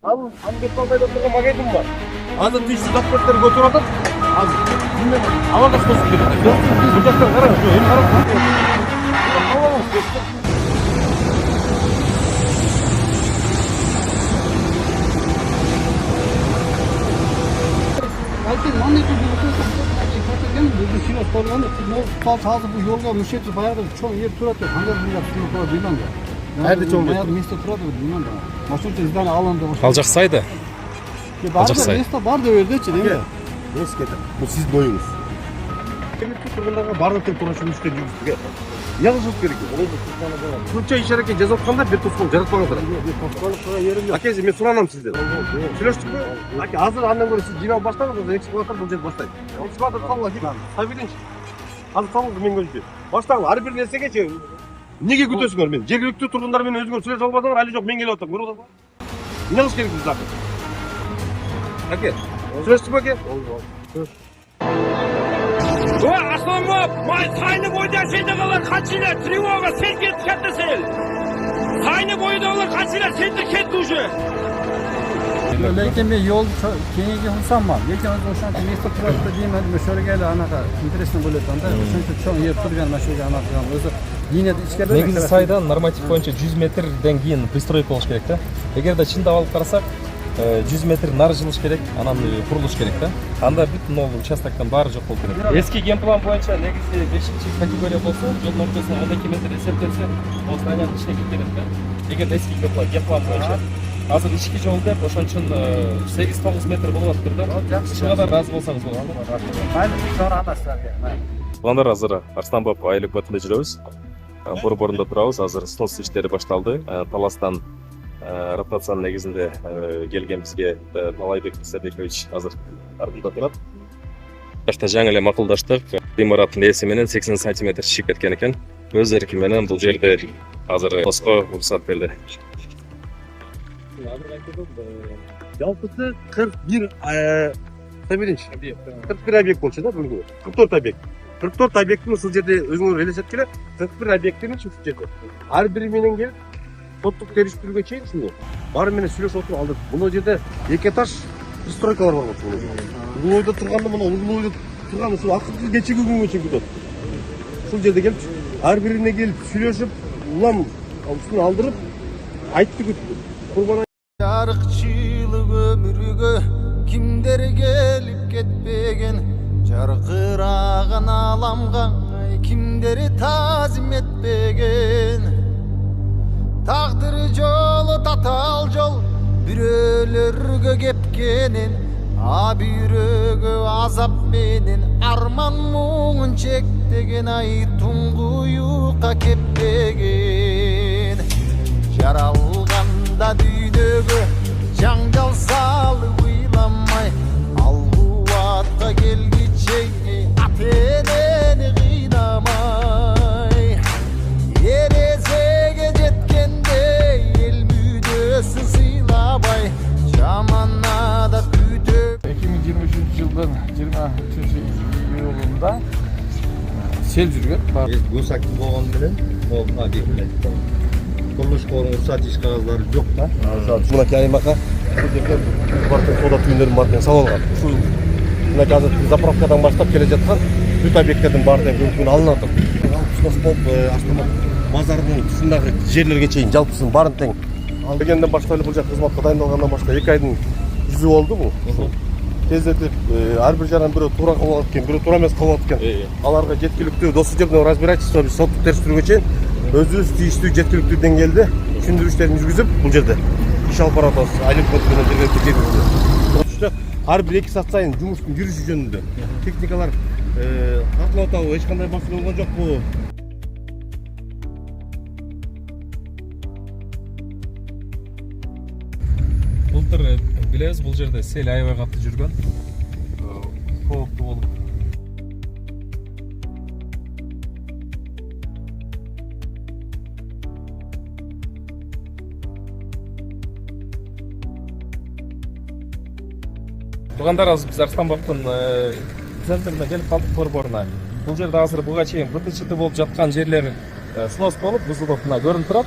Al бетондайда тұрған магазин бар. Азыр түйші документтер көтеріп отыр. Азыр алаңға қосып береді. Бұл жақтан қараңыз, енді қараңыз. Hazır bu yolga müşteri bayağı çok yer turatu. Hangi bir yaptığını falan bilmem de. Nerede çok bayağı mesle turatu bilmem de. Maşın tezden alındı. Алжақсайды. Alacaksa. Mesle var da öyle değil mi? Neyse кетіп. Бұл сіз бойыңыз. Жергілікті тұрғындарға барлық температура мüşteri жүргізуге жазылып керек. Күнше ишараке жазып отқанда бет тосқын жаратпаңыздар. Әкесі, мен сұранамын сізден. Сөйлестік пе? Әке, азыр андан көрі сіз жинау бастаңыз, экскаватор бұл жерді бастайды. Экскаватор салуға келin. Сабиденші. Азыр салыңыз мен көзде. Бастаңыз, әрбір нәрсеге ше. Неге күтесіңдер мен? Жергілікті тұрғындармен өзіңер сөйлесіп албасаңдар, әлі жоқ, мен келіп отырмын. Көріп отырсың ба? Не қылыш керек біз ақы? Әке, сөйлестік пе әке? Асланбап, сайны бойда сендіғалар қаншылар, тревога, сен кетті кәтті сел. Сайны бойдағылар қаншылар, сенді кетті уже. Lekin men yo'l keyingi xursandman. Lekin o'shanda mesle turadi deyman, şöyle geli anaqa interesni bo'layotganda, o'shuncha cho'ng yer turgan mashinga anaqa qilgan. O'zi liniyada ichkarida. Негізі сайда норматив бойынша 100 метрден кейін пристройка болуш керек да. Эгерде чындап алып карасак, 100 метр нары жылыш керек, анан курулуш керек да. Анда бүт новый участоктон баары жок болуп керек. Эски генплан боюнча негизи 5-категория болсо, жолдун ортосуна 12 метр эсептелсе, ол зданиянын ичине кирип кетет да. Эгерде эски генплан боюнча азыр ички жол деп ошон үчүн 8-9 метр болуп атыптыр да. Чыгада разы болсаңыз болот. Mayli, sonra anlaşlarga. Туугандар, азыр Арстанбап айлык батында жүрөбүз. Борборунда турабыз. Азыр снос иштери башталды. Таластан ротациянын негизинде келген бизге Талайбек Садыкович азыр ардында турат. Башта жаңы эле макулдаштык. Имараттын эси менен 80 см чыгып кеткен экен. Өз эрки менен бул жерде азыр тоско уруксат берди. Жалпысы 41 Сабиденші. 41 объект болчу да бүгүнкү. 44 объект. 44 объекттин ушул жерде өзүңөр элестетип келе 41 объекттин ушул жерде. Ар бири менен келип соттук териштирүүгө чейин ушул баары менен сүйлөшүп отуруп алдык. Мына жерде 2 этаж пристройкалар бар болчу. Бул ойдо турганда мына улуу ойдо турган ушул акыркы кечеги күнгө чейин күтөт. Ушул жерде келип ар бирине келип сүйлөшүп, улам ушуну алдырып айтты күттү. Курбан Жарыкчылык өмүргө кимдер келип кетпеген, жаркыраган аламга кимдер тазим этпеген. Тагдыр жолу татал жол бирөөлөргө кепкенин, а бирөөгө азап менен арман муңун чектеген, ай туңгуюкка кеппеген. Жаралганда дүйнөгө жаңжал салып ыйламай, ал кубатка келгиче ата-энени кыйнамай, эрезеге жеткенде эл мүдөсүн сыйлабай, жаманада күтө. 2023 жылдын 23 июлунда сел жүргөн. Күн сактын болгону менен могул объектине Құрылыш қорының рұқсат еш қағаздары жоқ та. Мына аймаққа бартын сода түйіндерін бартын салып алған. Мына қазір заправкадан баштап келе жатқан бүт объекттердің бартын көмтігін алынып отыр. Снос болып Астана базардың тұсындағы жерлерге чейін жалпысын барын тең. Дегеннен баштап бұл жақ қызметке дайындалғаннан башқа 2 айдың жүзі болды бұл. Тездетіп әрбір жағынан бірі тура қалып кеткен, бірі тура емес қалып кеткен. Аларға жеткілікті досудебный разбирательство соттық териштирүүгө чейин өзүбүз тийиштүү жеткиликтүү деңгээлде түшүндүрүштөрүн жүргүзүп бул жерде иш алып баратабыз. Айлык менен жергиликтүү жеткиликтүү. Ошо ар бир 2 саат сайын жумуштун жүрүшү жөнүндө техникалар катталып атабы, эч кандай маселе болгон жокпу? Былтыр билебиз, бул жерде сел аябай катты жүргөн. Кооптуу болуп. Туугандар, азыр биз Арстанбаптын центрине келип калдык борборуна. Бул жерде азыр буга чейин БТЧ болуп жаткан жерлер снос болуп, бузулуп мына көрүнүп турат.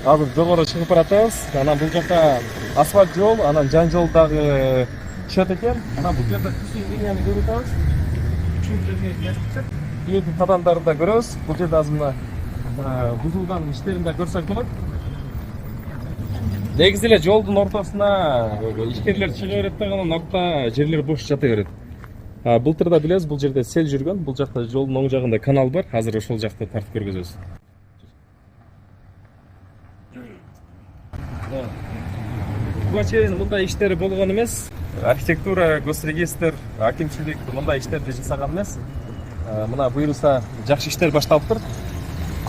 азыр жогору чыгып баратабыз. Анан бул жакта асфальт жол, анан жан жол дагы түшөт экен. Анан бул жерде түшүн линияны көрүп атабыз. Кийинки кадамдарды да көрөбүз. Бул жерде азыр мына бузулган иштерин да көрсөк болот. Негизи эле жолдун ортосуна ишкерлер чыга берет да, анан артта жерлер бош жата берет. Былтырда билебиз, бул жерде сел жүргөн. Бул жакта жолдун оң жагында канал бар. Азыр ошол жакты тартып көргөзөбүз. Буга чейин мындай иштери болгон эмес. Архитектура, госрегистр, акимчилик мындай иштерди жасаган эмес. Мына буюрса жакшы иштер башталыптыр.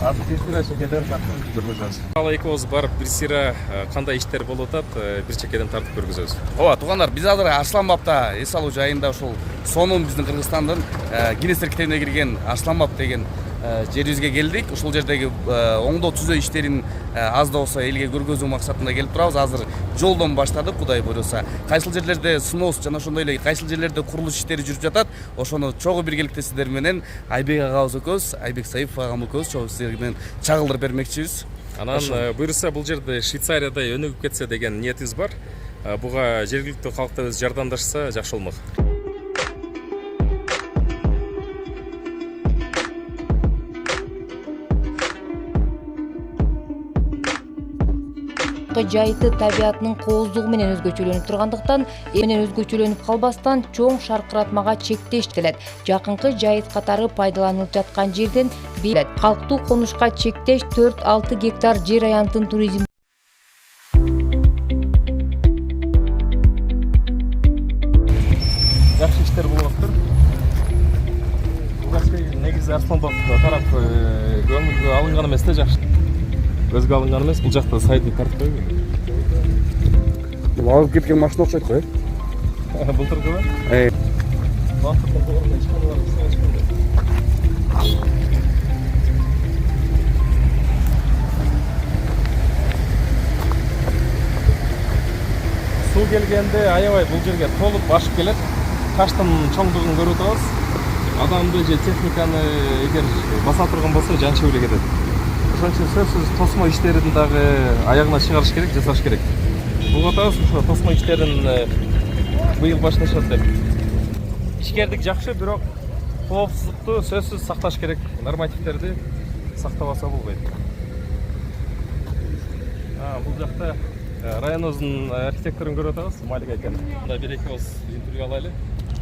Азыр тез чекеден тартып көргөзөбүз. Ал экөөбүз барып бир сыйра кандай иштер болуп атат, бир чекеден тартып көргөзөбүз. Ооба, туугандар, биз азыр Арсланбапта эс алуу жайында ушул сонун биздин Кыргызстандын Гиннестер китебине кирген Арсланбап деген жерибизге келдик. Ушул жердеги оңдоо түзөө иштерин аз да болсо элге көргөзүү максатында келип турабыз. Азыр жолдон баштадык, Кудай буйруса. Кайсыл жерлерде снос жана ошондой эле кайсыл жерлерде курулуш иштери жүрүп жатат. Ошону чогуу биргеликте сиздер менен Айбек агабыз экөөбүз, Айбек Саипов агам экөөбүз чогуу сиздер менен чагылдырып бермекчибиз. Анан буюрса бул жерде Швейцариядай өнүгүп кетсе деген ниетибиз бар. Буга жергиликтүү калкта өз жардамдашса жакшы болмок. Жайыты табиятынын кооздугу менен өзгөчөлөнүп тургандыктан менен өзгөчөлөнүп калбастан чоң шаркыратмага чектеш келет. Жакынкы жайыт катары пайдаланылып жаткан жерден билет. Калктуу конушка чектеш 4-6 гектар жер аянтын туризм Жакшы иштер болуп атыптыр. Буга чейин негизи Арсланбап тарап көңүлгө алынган эмес да, жакшы. Өзгө алынган эмес, бул жакта сайды тартып койгон. Бул алып кеткен машина окшойт го, Былтыркыбы? Суу келгенде аябай бул жерге толуп башып келет. Таштын чоңдугун көрүп атабыз. Адамды же техниканы эгер баса турган болсо жанчып эле кетет. Ошон үчүн сөзсүз тосмо иштерин дагы аягына чыгарыш керек, жасаш керек. Бул атабыз ошо тосмо иштерин быйыл башташат деп. Ишкердик жакшы, бирок коопсуздукту сөзсүз сакташ керек. Нормативдерди сактабаса болбойт. Бул жакта районубуздун архитекторун көрүп атабыз, Малик экен. Мында бир экөөбүз интервью алайлы.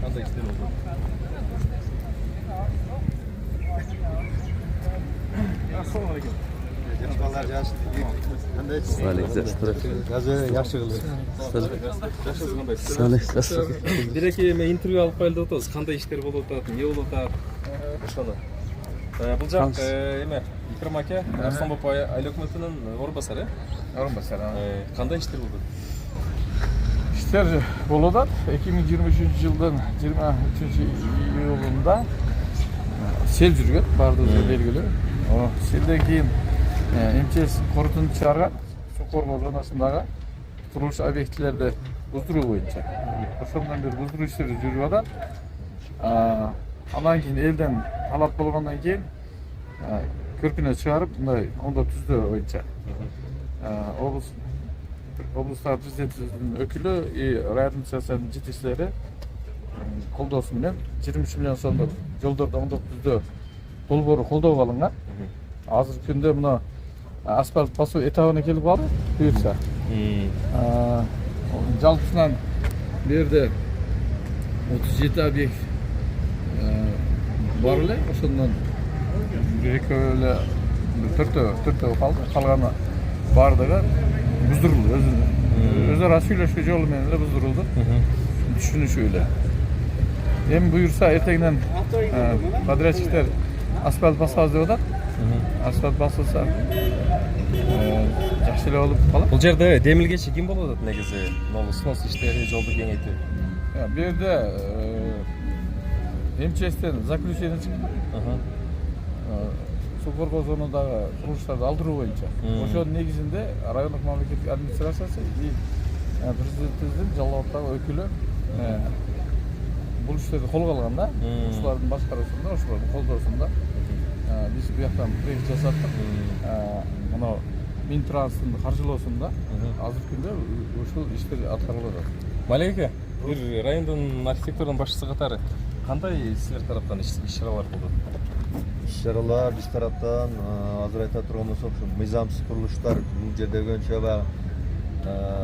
Кандай иштер болду? Assalamu alaikum. Бир эки эме интервью алып кайлы деп атабыз. Кандай иштер болуп атат, эмне болуп атат? Ошону. Бул жак эме Икрам аке, Арсланбап айыл өкмөтүнүн орун басары. Орун басары. Кандай иштер болду? İşler Bolu'dan 2023 жылдын 23 июлунда сел жүргөн, бардыгы белгилүү. Селден кийин МЧС корутунду чыгарган суу коргоо зонасындагы курулуш объектилерди буздуруу боюнча. Ошондон бери буздуруу иштери жүрүп атат. Андан кийин элден талап болгондон кийин көрпүнө чыгарып, мындай оңдоо түздөө боюнча облустагы президентибиздин өкүлү район администрациянын жетекчилери колдоосу менен 23 миллион сомдук жолдорду оңдоп түздөө долбоору колдоого алынган. Азыркы күндө мына асфальт басуу этабына келип калды, буюрса. Жалпысынан бу жерде 37 объект бар эле, ошондон экөө эле төртөө калды, калганы бардыгы буздурулду, өз ара сүйлөшүү жолу менен эле буздурулду. Түшүнүшү эле. Эми буюрса эртеңден подрядчиктер асфальт басабыз деп атат. Асфальт басылса жакшы эле болуп калат. Бул жерде демилгечи ким болуп атат негизи? Могу снос иштери, жолду кеңейтүү. Бу жерде МЧСтен заключение чыкты. Суу коргоо зонадагы курулуштарды алдыруу боюнча. Ошонун негизинде райондук мамлекеттик администрациясы и президентибиздин Жалал-Абадтагы өкүлү бул иштерди колго алган да. Ушулардын башкаруусунда, ошолордун колдоосунда биз бу жактан проект жасаттык. Мына Минтранстын каржылоосунда азыркы күндө ушул иштер аткарылып атат. Малик аке, бир райондун архитектурдун башчысы катары кандай силер тараптан иш-чаралар болду? Иш-чаралар биз тараптан азыр айта турган болсок, мыйзамсыз курулуштар бул жерде көбүнчө баягы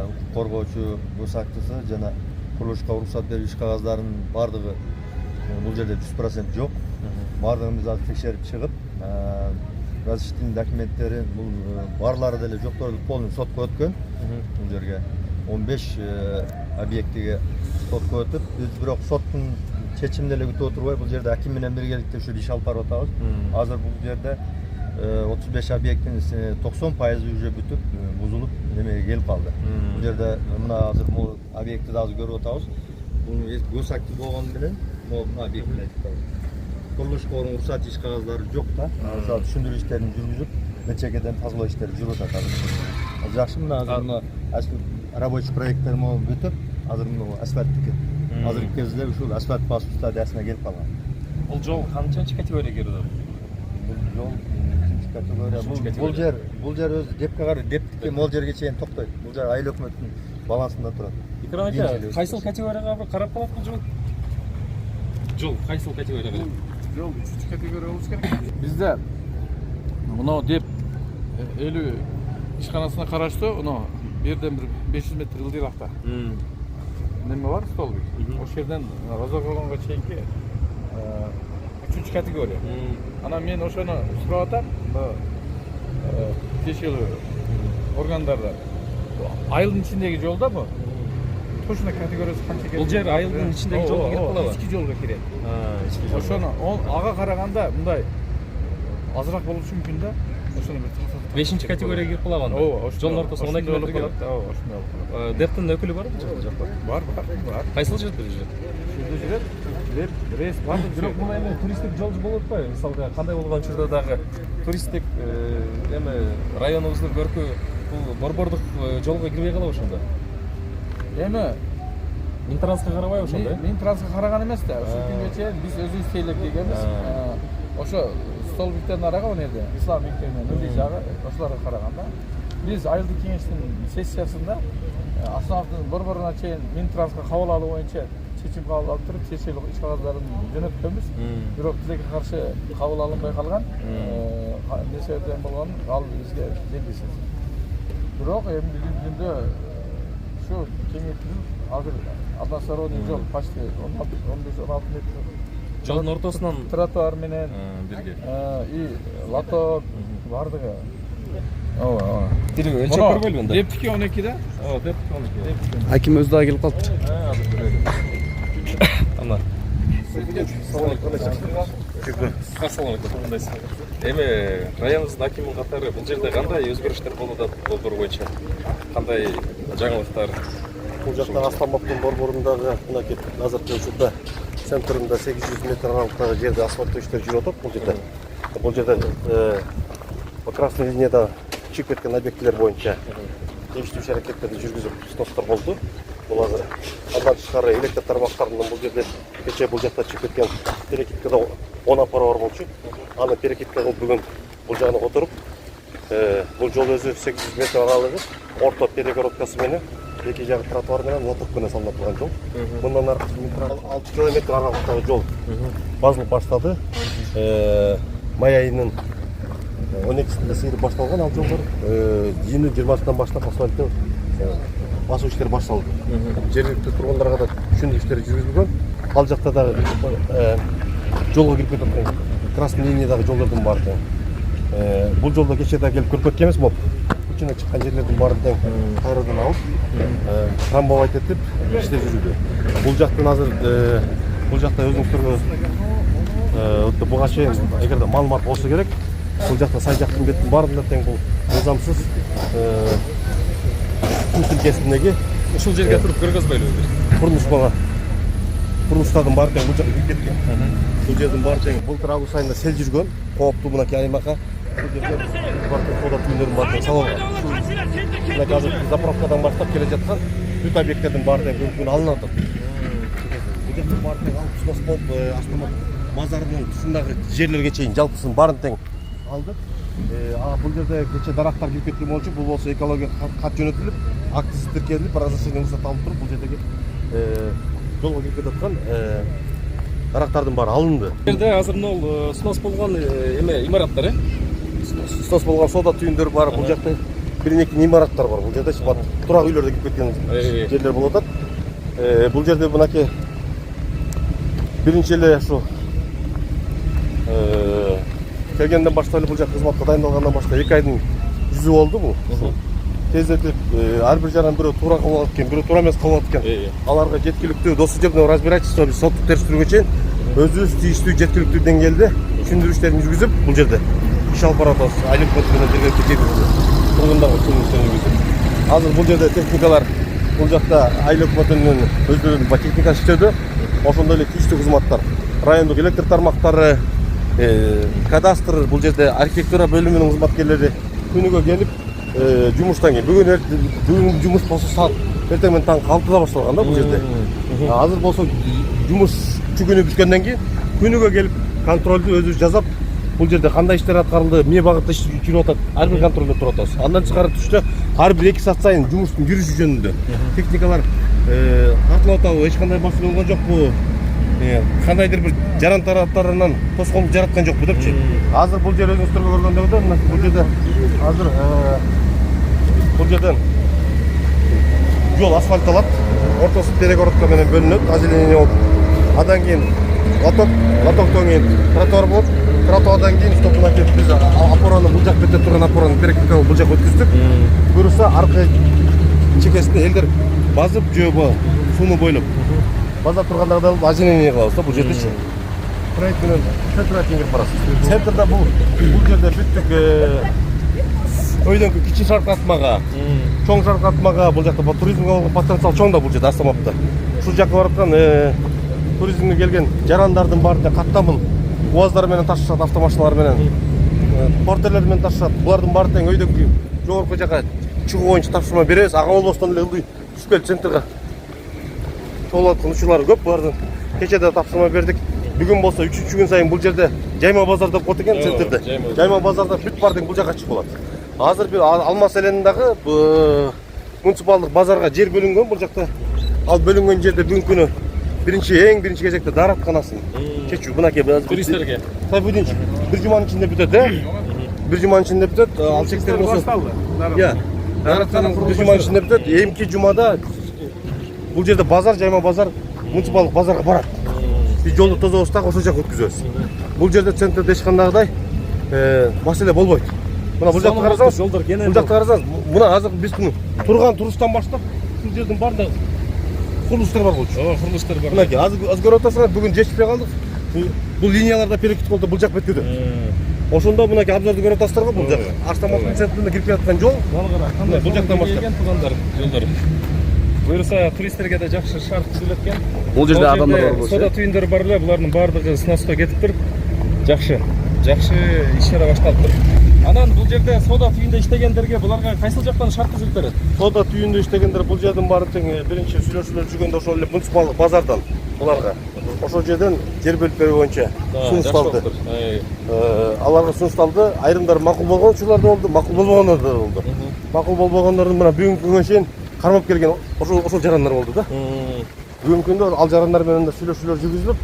укук коргоочу гос актысы жана курулушка уруксат берүү иш кагаздарынын баардыгы бул жерде 100% жок. Баардыгын биз азыр текшерип чыгып, разрешительный документтерин бул баарлары деле жокторду полный сотко өткөн. Бул жерге 15 объектиге сотко өтүп, биз бирок соттун чечимин эле күтүп отурбай бул жерде аким менен биргеликте ушул иш алып барып атабыз. Азыр бул жерде 35 объекттин 90% уже бүтүп, бузулуп, немеге келип калды. Бул жерде мына азыр бул объектти да азыр көрүп атабыз. Бул гос акти болгону менен могу объектилерди курулуш корунун уруксат иш кагаздары жок да. Азыр түшүндүрүү иштерин жүргүзүп, нечегеден тазалоо иштери жүрүп атат азыр. Жакшы, мына азыр мына рабочий проекттер могу бүтүп, азыр мына асфальттики. Азыркы кезде ушул асфальт басуу стадиясына келип калган. Бул жол канчанчы категорияга кирет? Бул жол категория. Бул жер өз дептикке мол жерге чейин токтойт. Бул жер айыл өкмөттүн балансында турат. Икрам ака, кайсыл категорияга карап калат бул жол? Жол кайсыл категорияга? Жол 3 категория болуш керек. Бизде мына деп 50 ишканасына караштуу, мына берден бир 500 метр ылдыйракта. Неме бар, столбик. Ошол жерден Розоголонго чейинки 3 категория. Анан мен ошону сурап атам, тиешелүү органдарда. Айылдын ичиндеги жолда бу. Точно категориясы канча келет? Бул жер айылдын ичиндеги жолго кирип калабы? Ички жолго кирет. Ошону ага караганда мындай азыраак болушу мүмкүн да. Ошону бир 5 категорияга кирип калабы анда? Жолдун ортосуна 12 метр келет. Ооба, ошондой болуп калат. Дептин өкүлү барбы жол жакта? Бар. Кайсыл жерде жүрөт? Шурда жүрөт. Деп рейс бар. Бирок бул эми туристтик жол болуп атпайбы? Мисалга кандай болгон учурда дагы туристтик эми районубуздун көркү бул борбордук жолго кирбей калабы ошондо? Эми Минтранска карабай ошондо? Минтранска караган эмес да. Ушул күнгө чейин биз өзүбүз тейлеп келгенбиз. Ошо столбиктен арага у жерде ислам мектебинин өз жагы ошолорго караганда биз айылдык кеңештин сессиясында Асановдун борборуна чейин Минтранска кабыл алуу боюнча чечим кабыл алып туруп, тиешелүү иш кагаздарын жөнөткөнбүз. Бирок тилекке каршы кабыл алынбай калган. Эмне себептен болгонун ал бизге белгисиз. Бирок эми бүгүнкү күндө ушу кеңейтилип азыр односторонний жол почти 15-16 метр. Жолдун ортосунан тротуар менен бирге. И лото бардыгы. Ооба. Тирип өлчөп көрбөйлү анда? Дептики 12 да? Ооба, дептики 12. Аким өз дагы келип калыптыр. Азыр көрөлү. Ана. Assalomu alaykum. Эми районубуздун акиминин катары бул жерде кандай өзгөрүштөр болуп атат борбор боюнча? Кандай жаңылыктар? Бул жакта Асланбаптын борборундагы мынакей азыркы учурда центринде 800 метр аралыктагы жерде асфальттоо иштери жүрүп атат. Бул жерде красный линияда чыгып кеткен объектилер боюнча темиштүү иш аракеттерди жүргүзүп сностор болду. Бул азыр андан тышкары электр тармактарынан бул жерде кечээ бул жакта чыгып кеткен перекидкада 10 апара бар болчу. Аны перекидка кылып бүгүн бул жагына отуруп, бул жол өзү 800 метр аралыгы орто перегородкасы менен эки жагы тротуар менен лоток менен салынып турган жол. Мындан аркы 6 километр аралыктагы жол базылып баштады. Май айынын 12-синде сыйрып башталган ал жолдор июнь 20-сынан баштап асфальттын басуу иштери башталды. Жергиликтүү тургундарга да түшүндүрүү иштери жүргүзүлгөн. Ал жакта дагы жолго кирип кеткен красный линиядагы жолдордун баары тең. Бул жолдо кечээ да келип көрүп кеткенбиз, моп. Үчүнө чыккан жерлердин баары тең кайрадан алып, трамбовать этип иштеп жүрүүдө. Бул жактан азыр бул жакта өзүңүздөр буга чейин эгерде маалымат болсо керек, бул жакта сай жактын беттин баарында тең бул мыйзамсыз тилкесиндеги Ушул жерге туруп көргөзбөйлүбү? Курулуштардын баары тең бул жакка кирип кеткен. Бул жердин баары тең былтыр август айында сел жүргөн, кооптуу мынакей аймакка. Бул жерде соода түмүндөрүн баары тең салынган. Мына азыр заправкадан баштап келе жаткан бүт объекттердин баары тең бүгүн алынып атат. Бул жактын баары тең алып снос болуп, Асланбап базарынын тушундагы жерлерге чейин жалпысын баарын тең алдык. Бул жерде кече дарактар кирип кеткен болчу, бул болсо экология кат жөнөтүлүп, актisi тиркелип, разрешение уруксат алып туруп, бул жердеги жолго кирип кетаткан дарактардын баары алынды. Бул жерде азыр мына снос болгон эме имараттар, Снос болгон соода түйүндөр бар, бул жакта бир-эки имараттар бар. Бул жерде турак үйлөрдө кирип кеткен жерлер болуп атат. Бул жерде мынакей биринчи эле ушу келгенден баштап эле бул жак кызматка дайындалгандан баштап 2 айдын жүзү болду бул. Тездетип ар бир жаран бирөө туура кылып алат экен, бирөө туура эмес кылып алат экен. Аларга жеткиликтүү досудебный разбирательство биз соттук териштирүүгө чейин өзүбүз тийиштүү жеткиликтүү деңгээлде түшүндүрүштөрүн жүргүзүп бул жерде иш алып баратабыз. Айлык менен жергиликтүү жеткиликтүү тургундарга түшүндүрүштөрүн жүргүзүп. Азыр бул жерде техникалар бул жакта айлык менен өздөрүнүн техника иштөөдө. Ошондой эле тийиштүү кызматтар, райондук электр тармактары, кадастр, бул жерде архитектура бөлүмүнүн кызматкерлери күнүгө келип жумуштан кийин бүгүн жумуш болсо саат эртең менен таң 6-да башталган да бул жерде. Азыр болсо жумушчу күнү бүткөндөн кийин күнүгө келип контролду өзүбүз жасап, бул жерде кандай иштер аткарылды, эмне багытта иш жүрүп атат, ар бир контролдо туруп атабыз. Андан тышкары түштө ар бир 2 саат сайын жумуштун жүрүшү жөнүндө техникалар тартылып атабы, эч кандай басуу болгон жокпу, кандайдыр бир жаран тараптарынан тоскоолдук жараткан жокпу депчи. Азыр бул жер өзүңүздөр көргөндөй бул жерде азыр бул жерден жол асфальтталат, ортосу перегородка менен бөлүнөт, озеленение болуп. Андан кийин лотоктон кийин тротуар болуп, тротуардан кийин стопуна келип биз опораны бул жак бетте турган опораны перекрытканы бул жака өткүздүк. Буюрса аркы чекесинде элдер базып жөө сууну бойлоп база тургандарды алып озеленение кылабыз да бул жердечи. Проект менен центрга теңгирип барасыз. Центрда бул жерде бүттүк өйдөнкү кичи шаркыратмага, чоң шаркыратмага, бул жакта туризмге болгон потенциал чоң да бул жерде Астамапта. Ушул жакка бараткан туризмге келген жарандардын баарында каттамыл УАЗдар менен ташышат, автомашиналар менен, портерлер менен ташышат. Булардын баары тең өйдөнкү жогорку жака чыгуу боюнча тапшырма беребиз. Ага болбостон эле ылдый түшүп келип центрга толуп аткан учурлары көп. Булардын кечеде тапшырма бердик. Бүгүн болсо 3-күн сайын бул жерде жайма базар деп коет экен центрде. Жайма базарда бүт бар дең бул жака чыгып болот. Азыр бир Алмаз элендагы муниципалдык базарга жер бөлүнгөн бул жакта. Ал бөлүнгөн жерде бүгүнкү күнү эң биринчи кезекте дааратканасын чечүү. Мынакей туристтерге. Табудинч бир жуманын ичинде бүтөт, бир жуманын ичинде бүтөт. Ал чектер болсо. Дааратканын бир жуманын ичинде бүтөт. Эмки жумада бул жерде базар, жайма базар, муниципалдык базарга барат. Биз жолду тозобуз так ошол жака өткүзөбүз. Бул жерде центрде эч кандайдай маселе болбойт. Мына бул жакта карасаңыз, бул жакта карасаңыз, мына азыр биз турган турустан баштап ушул жердин баарында курулуштар бар болчу. Курулуштар бар. Мынакей азыр көрүп атасыңар, бүгүн жетишпей калдык. Бул линияларда перекрыт болду, бул жак беткеде. Ошондо мынакей обзорду көрүп атасыздар го, бул жак Астаматтын центрине кирип жаткан жол. Бул жактан баштап тугандар жолдор. Буюрса туристтерге да жакшы шарт түзүлөт экен. Бул жерде адамдар бар болчу. Соода түйүндөр бар эле, булардын баардыгы сноска кетиптир. Жакшы иш чара башталыптыр. Анан бул жерде соода түйүндө иштегендерге буларга кайсыл жактан шарт түзүлүп берет? Соода түйүндө иштегендер бул жердин баары тең биринчи сүйлөшүүлөр жүргөндө ошол эле муниципалдык базардан буларга ошол жерден жер бөлүп берүү боюнча сунушталды. Аларга сунушталды. Айрымдар макул болгон учурлар да болду, макул болбогондор да болду. Макул болбогондордун мына бүгүнкү күнгө чейин кармап келген ошол жарандар болду да. Бүгүнкү күндө ал жарандар менен да сүйлөшүүлөр жүргүзүлүп,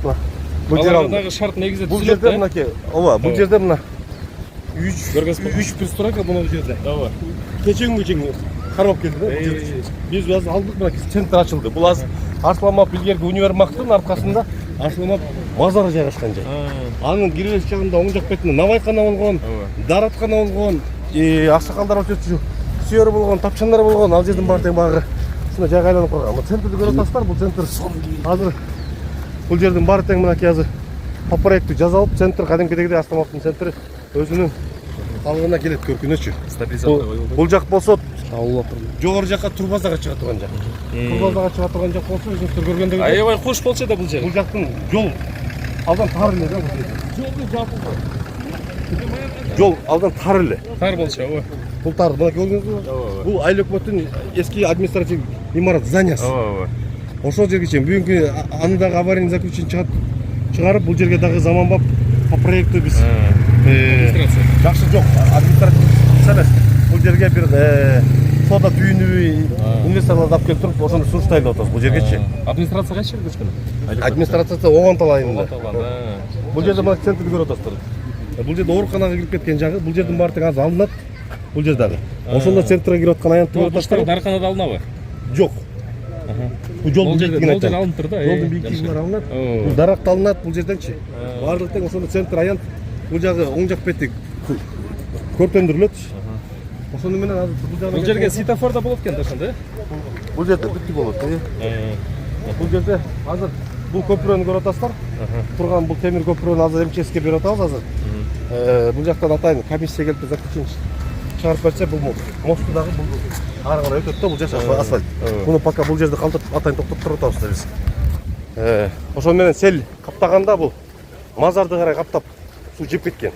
бул жердеги шарт негизи бул жерде мынакей, бул жерде мына 3 пристройка бул жерде. Кече күнгө чейин кармап келди да. Биз азыр алдык, мынакей центр ачылды. Бул азыр Арсланмап илгерки универмагтын аркасында Арсланмап базары жайгашкан жай. Анын киребес жагында оң жак бетинде навайкана болгон, даараткана болгон, аксакалдар өтөчү сүйөр болгон, тапчандар болгон, ал жердин баары тең багы ушундай жайга айланып калган. Бул центрди көрүп атасыздар, бул центр азыр бул жердин баары тең мынакей азыр по проекту жазалып, центр кадимкидегидей Астаматтын центри өзүнүн калыбына келет көркүнөчү. Бул жак болсо жогору жакка Турбазага чыга турган жак. Турбазага чыга турган жак болсо өзүңүздөр көргөндөй аябай кош болчу да бул жер. Бул жактын жол алдан тар эле да бул жер. Жолду жапылган. Жол алдан тар эле. Тар болчу, ооба. Бул тар, мынакей көрдүңүзбү? Бул Айлык өкмөттүн эски административ имарат зданиясы. Ооба. Ошол жерге чейин бүгүнкү аны дагы аварийный заключение чыгарып, бул жерге дагы заманбап по проекту биз Администрация. жакшы жок. Администрация эмес. Бул жерге бир соода түйүнү инвесторлорду алып келип туруп ошону сурштайлы деп атабыз бул жергечи. Администрация кайчы жерге көчкөн? Администрация Огонтал айылында. Огонтал. Бул жерде мына центрди көрүп атасыздар. Бул жерде ооруканага кирип кеткен жагы, бул жердин баары тең азыр алынат. Бул жер дагы. Ошондо центрге кирип аткан аянтты көрүп атасыздар. Дарканада алынабы? Жок. Бул жолдун бийликтигин Бул жер алынып тур да. Жолдун бийликтигин алынат. Бул даракта алынат бул жерденчи. Баардык тең ошондо центр аянт. Бул жагы оң жак бети көртөндүрүлөт. Ошону менен азыр бул жагы Бул жерге светофор да болот экен да ошондо, бул жерде бүттү болот. Бул жерде азыр бул көпүрөнү көрүп атасыздар. Турган бул темир көпүрөнү азыр МЧСке берип атабыз азыр. Бул жактан атайын комиссия келип заключение чыгарып берсе бул мосту дагы бул ары карай өтөт да бул жер асфальт. Муну пока бул жерде калтырып атайын токтоп туруп атабыз биз. Ошону менен сел каптаганда бул мазарды карай каптап суу жеп кеткен.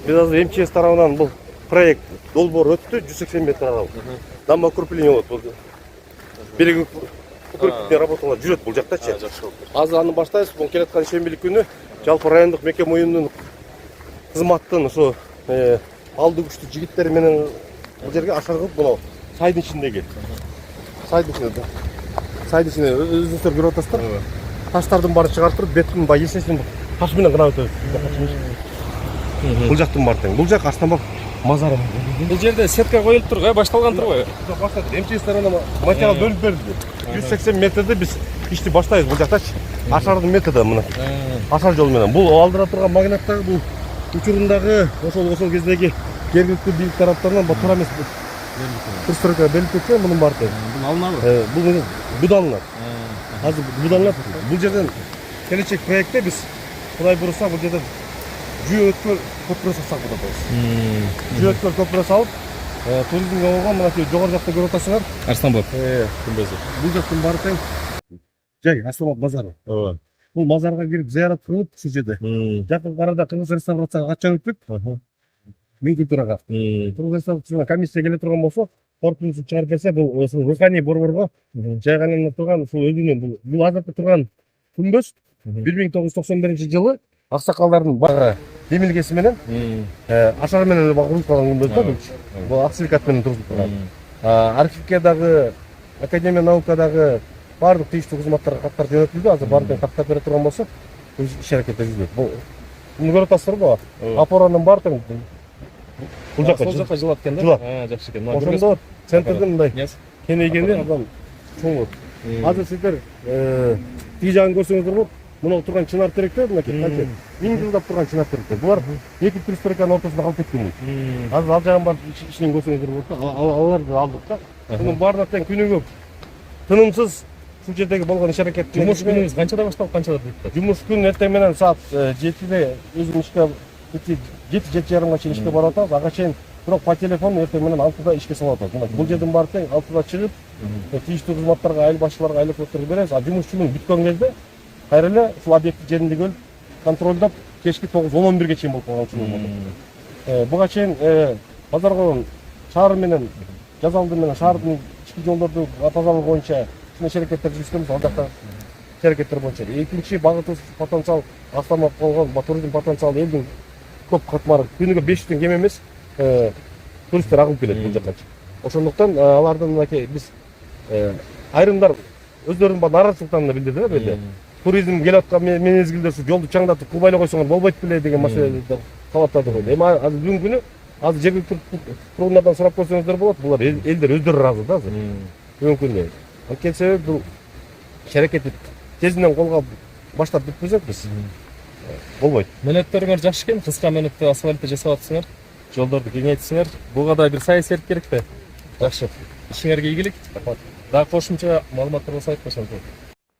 Биз азыр МЧС тарабынан бул проект долбоор өттү 180 метр аралык. Дамба укрепление болот бул. Берег укрепление работалар жүрөт бул жактачы. Азыр аны баштайбыз. Бул келаткан шембилик күнү жалпы райондук мекеме уюмунун кызматтын ошо алды күчтүү жигиттери менен бул жерге ашар кылып мына сайдын ичиндеги сайдын ичине өзүңүздөр көрүп атасыздар. Таштардын баарын чыгарып туруп беттин баягы естественно таш менен гана өтөбүз. Бул жактын баары тең. Бул жак Астанбек мазары. Бул жерде сетка коюлуп турго, башталган турбу? Жок, баштады. МЧС тарабынан материал бөлүп берди. 180 метрде биз ишти баштайбыз бул жактачы. Ашардын методу мына. Ашар жол менен. Бул алдыра турган магнаттагы бул учурундагы ошол кездеги жергиликтүү бийлик тараптарынан туура эмес пристройка берилип кеткен мунун баары тең. Бул алынабы? Бул будалынат. Азыр будалынат. Бул жерден келечек проектте биз Кудай буйруса бул жерден жүйө өткөл көпүрө салсак деп атабыз. Жүйө өткөл көпүрө салып, туризмге болгон мына жогору жакта көрүп атасыңар. Арстанбек. Күмбөзү. Бул жактын баары тең жай Астанбек базары. Бул базарга кирип зыярат кылып ушул жерде. Жакын арада Кыргыз реставрацияга качан өттүк? Миң культурага. Кыргыз реставрацияга комиссия келе турган болсо, корпусун чыгарып берсе, бул ушул руханий борборго жайганып турган ушул өзүнүн бул азыркы турган күмбөз 1991-жылы аксакалдардын бага демилгеси менен ашар менен курулуп калган күмбөз да бул. Бул аксиликат менен турулуп турган. Архивке дагы, Академия наукадагы бардык тийиштүү кызматтарга каттар жөнөтүлдү. Азыр баардыгын каттап бере турган болсо, иш аракет жүрүп. Муну көрүп атасыздарбы? Опоранын баары тең бул жакка жылат экен да? Жылат. Жакшы экен. Ошондо центрдин мындай кенейгени адам чоң. Азыр сиздер тиги жагын көрсөңүздөр болот. Мына турган чынар теректер, мына канча 1000 жылдап турган чынар теректер. Булар эки пристройканын ортосунда калып кеткен. Азыр ал жагын бар ишин көрсөңүздөр болот. Аларды алдык да. Мунун баарына тең күнүгө тынымсыз ушул жердеги болгон иш аракеттин Жумуш күнүңүз канчада башталып, канчада бүтөт? Жумуш күнү эртең менен саат 7де өзүм ишке 7:30 чейин ишке барып атабыз. Ага чейин бирок по телефону эртең менен 6да ишке салып атабыз. Мына бул жердин баары тең 6да чыгып, тийиштүү кызматтарга, айыл башчыларга айлык өтөрүп беребиз. А жумушчунун бүткөн кезде кайра эле ушул объект жеринде келип контролдоп кечки 9:11-ге чейин болуп калган учур болду. Буга чейин Базаркулдун шаар менен Жазалды менен шаардын ички жолдорду тазалоо боюнча иш аракеттер жүргүзгөнбүз. Ал жакта иш аракеттер боюнча. Экинчи багытыбыз потенциал Астанбек болгон туризм потенциалы элдин көп катмары күнүгө 500 кем эмес туристтер агылып келет бул жакка. Ошондуктан алардын мынакей биз айрымдар өздөрүнүн нааразычылыктарын билдирди да беле. Туризм келип аткан мезгилде ушу жолду чаңдатып кубайлай койсоңор болбойт беле деген маселелерди талаптарды койду. Эми азыр бүгүнкү күнү азыр жергиликтүү тургундардан сурап көрсөңүздөр болот. Булар элдер өздөрү ыраазы да азыр. Бүгүнкү күндө. Анткени себеби бул иш аракетти тезинен колго баштап бүтпөсөк биз болбойт. Мөөнөттөрүңөр жакшы экен, кыска мөөнөттө асфальтты жасап атсыңар, жолдорду кеңейтсиңер. Буга да бир сайыс серт керек да. Жакшы. Ишиңерге ийгилик. Дагы кошумча маалыматтар болсо айтпасаңыз болот.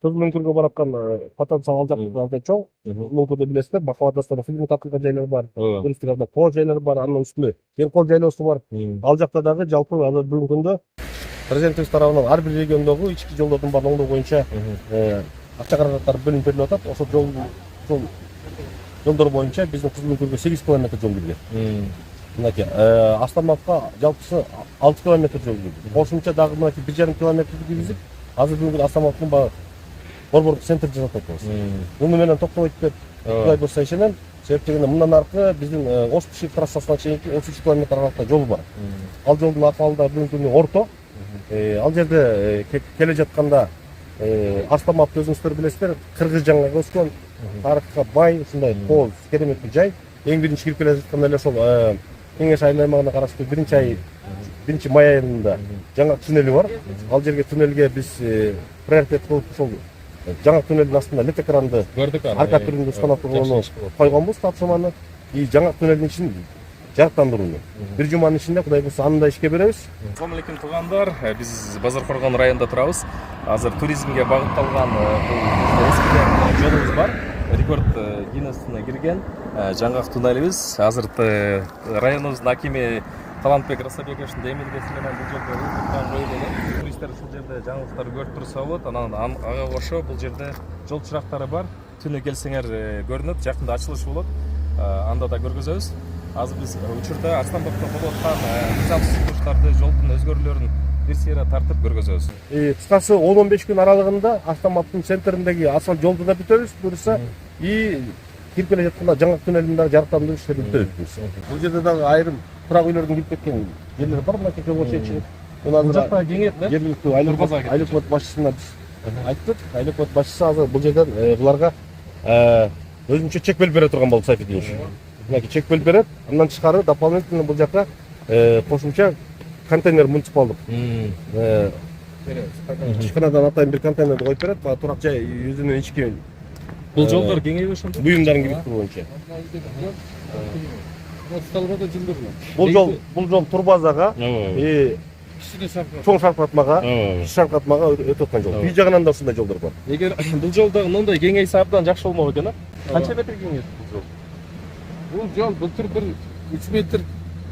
Көзмөнкүргө бараткан потенциал ал жакта чоң. Мункуду билесиздер, Бакаватастан фильм тартылган жайлар бар. Туристтик абда кол жайлар бар, анын үстүнө кен кол жайлоосу бар. Ал жакта дагы жалпы азыр бүгүнкү күндө президентибиз тарабынан ар бир региондогу ички жолдордун барлыгы боюнча акча каражаттар бөлүнүп берилип атат. Ошол жолдор боюнча биздин Көзмөнкүргө 8 километр жол келген. Мынакей Астанбекка жалпысы 6 километр жол келген. Кошумча дагы мынакей 1,5 километрди киргизип, азыр бүгүн Астанбектин борбордук центр жасап атабыз. Муну менен токтобойт деп Кудай буйруса ишенем. Себеп дегенде мындан аркы биздин Ошбишев трассасына чейинки 33 км аралыкта жол бар. Ал жолдун акыбалы да бүгүнкү күндө орто. Ал жерде келе жатканда Арсланбапты өзүңүздөр билесиздер, кыргыз жаңгага өскөн, тарыхка бай, ушундай кооз, керемет bir жай. Эң биринчи кирип келе жатканда эле ошол Кеңеш айыл аймагына караштуу биринчи май айында жаңа туннели бар. Ал жерге туннелге биз приоритет кылып ошол жаңа туннелдин астында LED экранды көрдүк арка түрүндө установкалоону койгонбуз тапшырманы. И жаңа туннелдин ичин жарыктандырууну. Бир жуманын ичинде Кудай буйрса аны да ишке беребиз. Assalamu alaykum туугандар. Биз Базаркоргон районунда турабыз. Азыр туризмге багытталган бул эски жолубуз бар. Рекорд Гиннесине кирген жаңа туннелибиз. Азыр районубуздун акими Талантбек Расабековичтин демилгеси менен бул жерде улуттан коюлду. Туристтер ушул жерде жаңылыктарды көрүп турса болот. Анан ага кошо бул жерде жол чырактары бар. Түнү келсеңер көрүнөт. Жакында ачылыш болот. Анда да көргөзөбүз. Азыр биз учурда Арсланбапта болуп аткан низамсыз курулуштарды, жолдун өзгөрүүлөрүн бир сыйра тартып көргөзөбүз. Кыскасы 10-15 күн аралыгында Арсланбаптын центриндеги асфальт жолду да бүтөбүз, буюрса и кирип келе жатканда жаңа туннелин да жарыктандыруу иштерин бүтөбүз. Бул жерде дагы айрым турак үйлөрдүн кирип кеткен жерлер бар, мына жол чечилип. Бул жакта кеңейет да? Жергиликтүү айлык өкмөт башчысына биз айттык. Айлык өкмөт башчысы азыр бул жерден буларга өзүнчө чек белип бере турган болду Сайфидинович. Мынакей чек белип берет, андан тышкары дополнительно бул жакка кошумча контейнер муниципалдык. Ишканадан атайын бир контейнерди коюп берет, турак жай өзүнүн ички Бул жолдор кеңейип ошондо? буюмдарын кириптирүү боюнча. Бул жол турбазага, чоң шаркыратмага, кичи шаркыратмага өтүп аткан жол. Үй жагынан да ушундай жолдор бар. Эгер бул жолдо мындай кеңейсе абдан жакшы болмок экен, а? Канча метр кеңейет бул жол? Бул жол былтыр бир 3 метр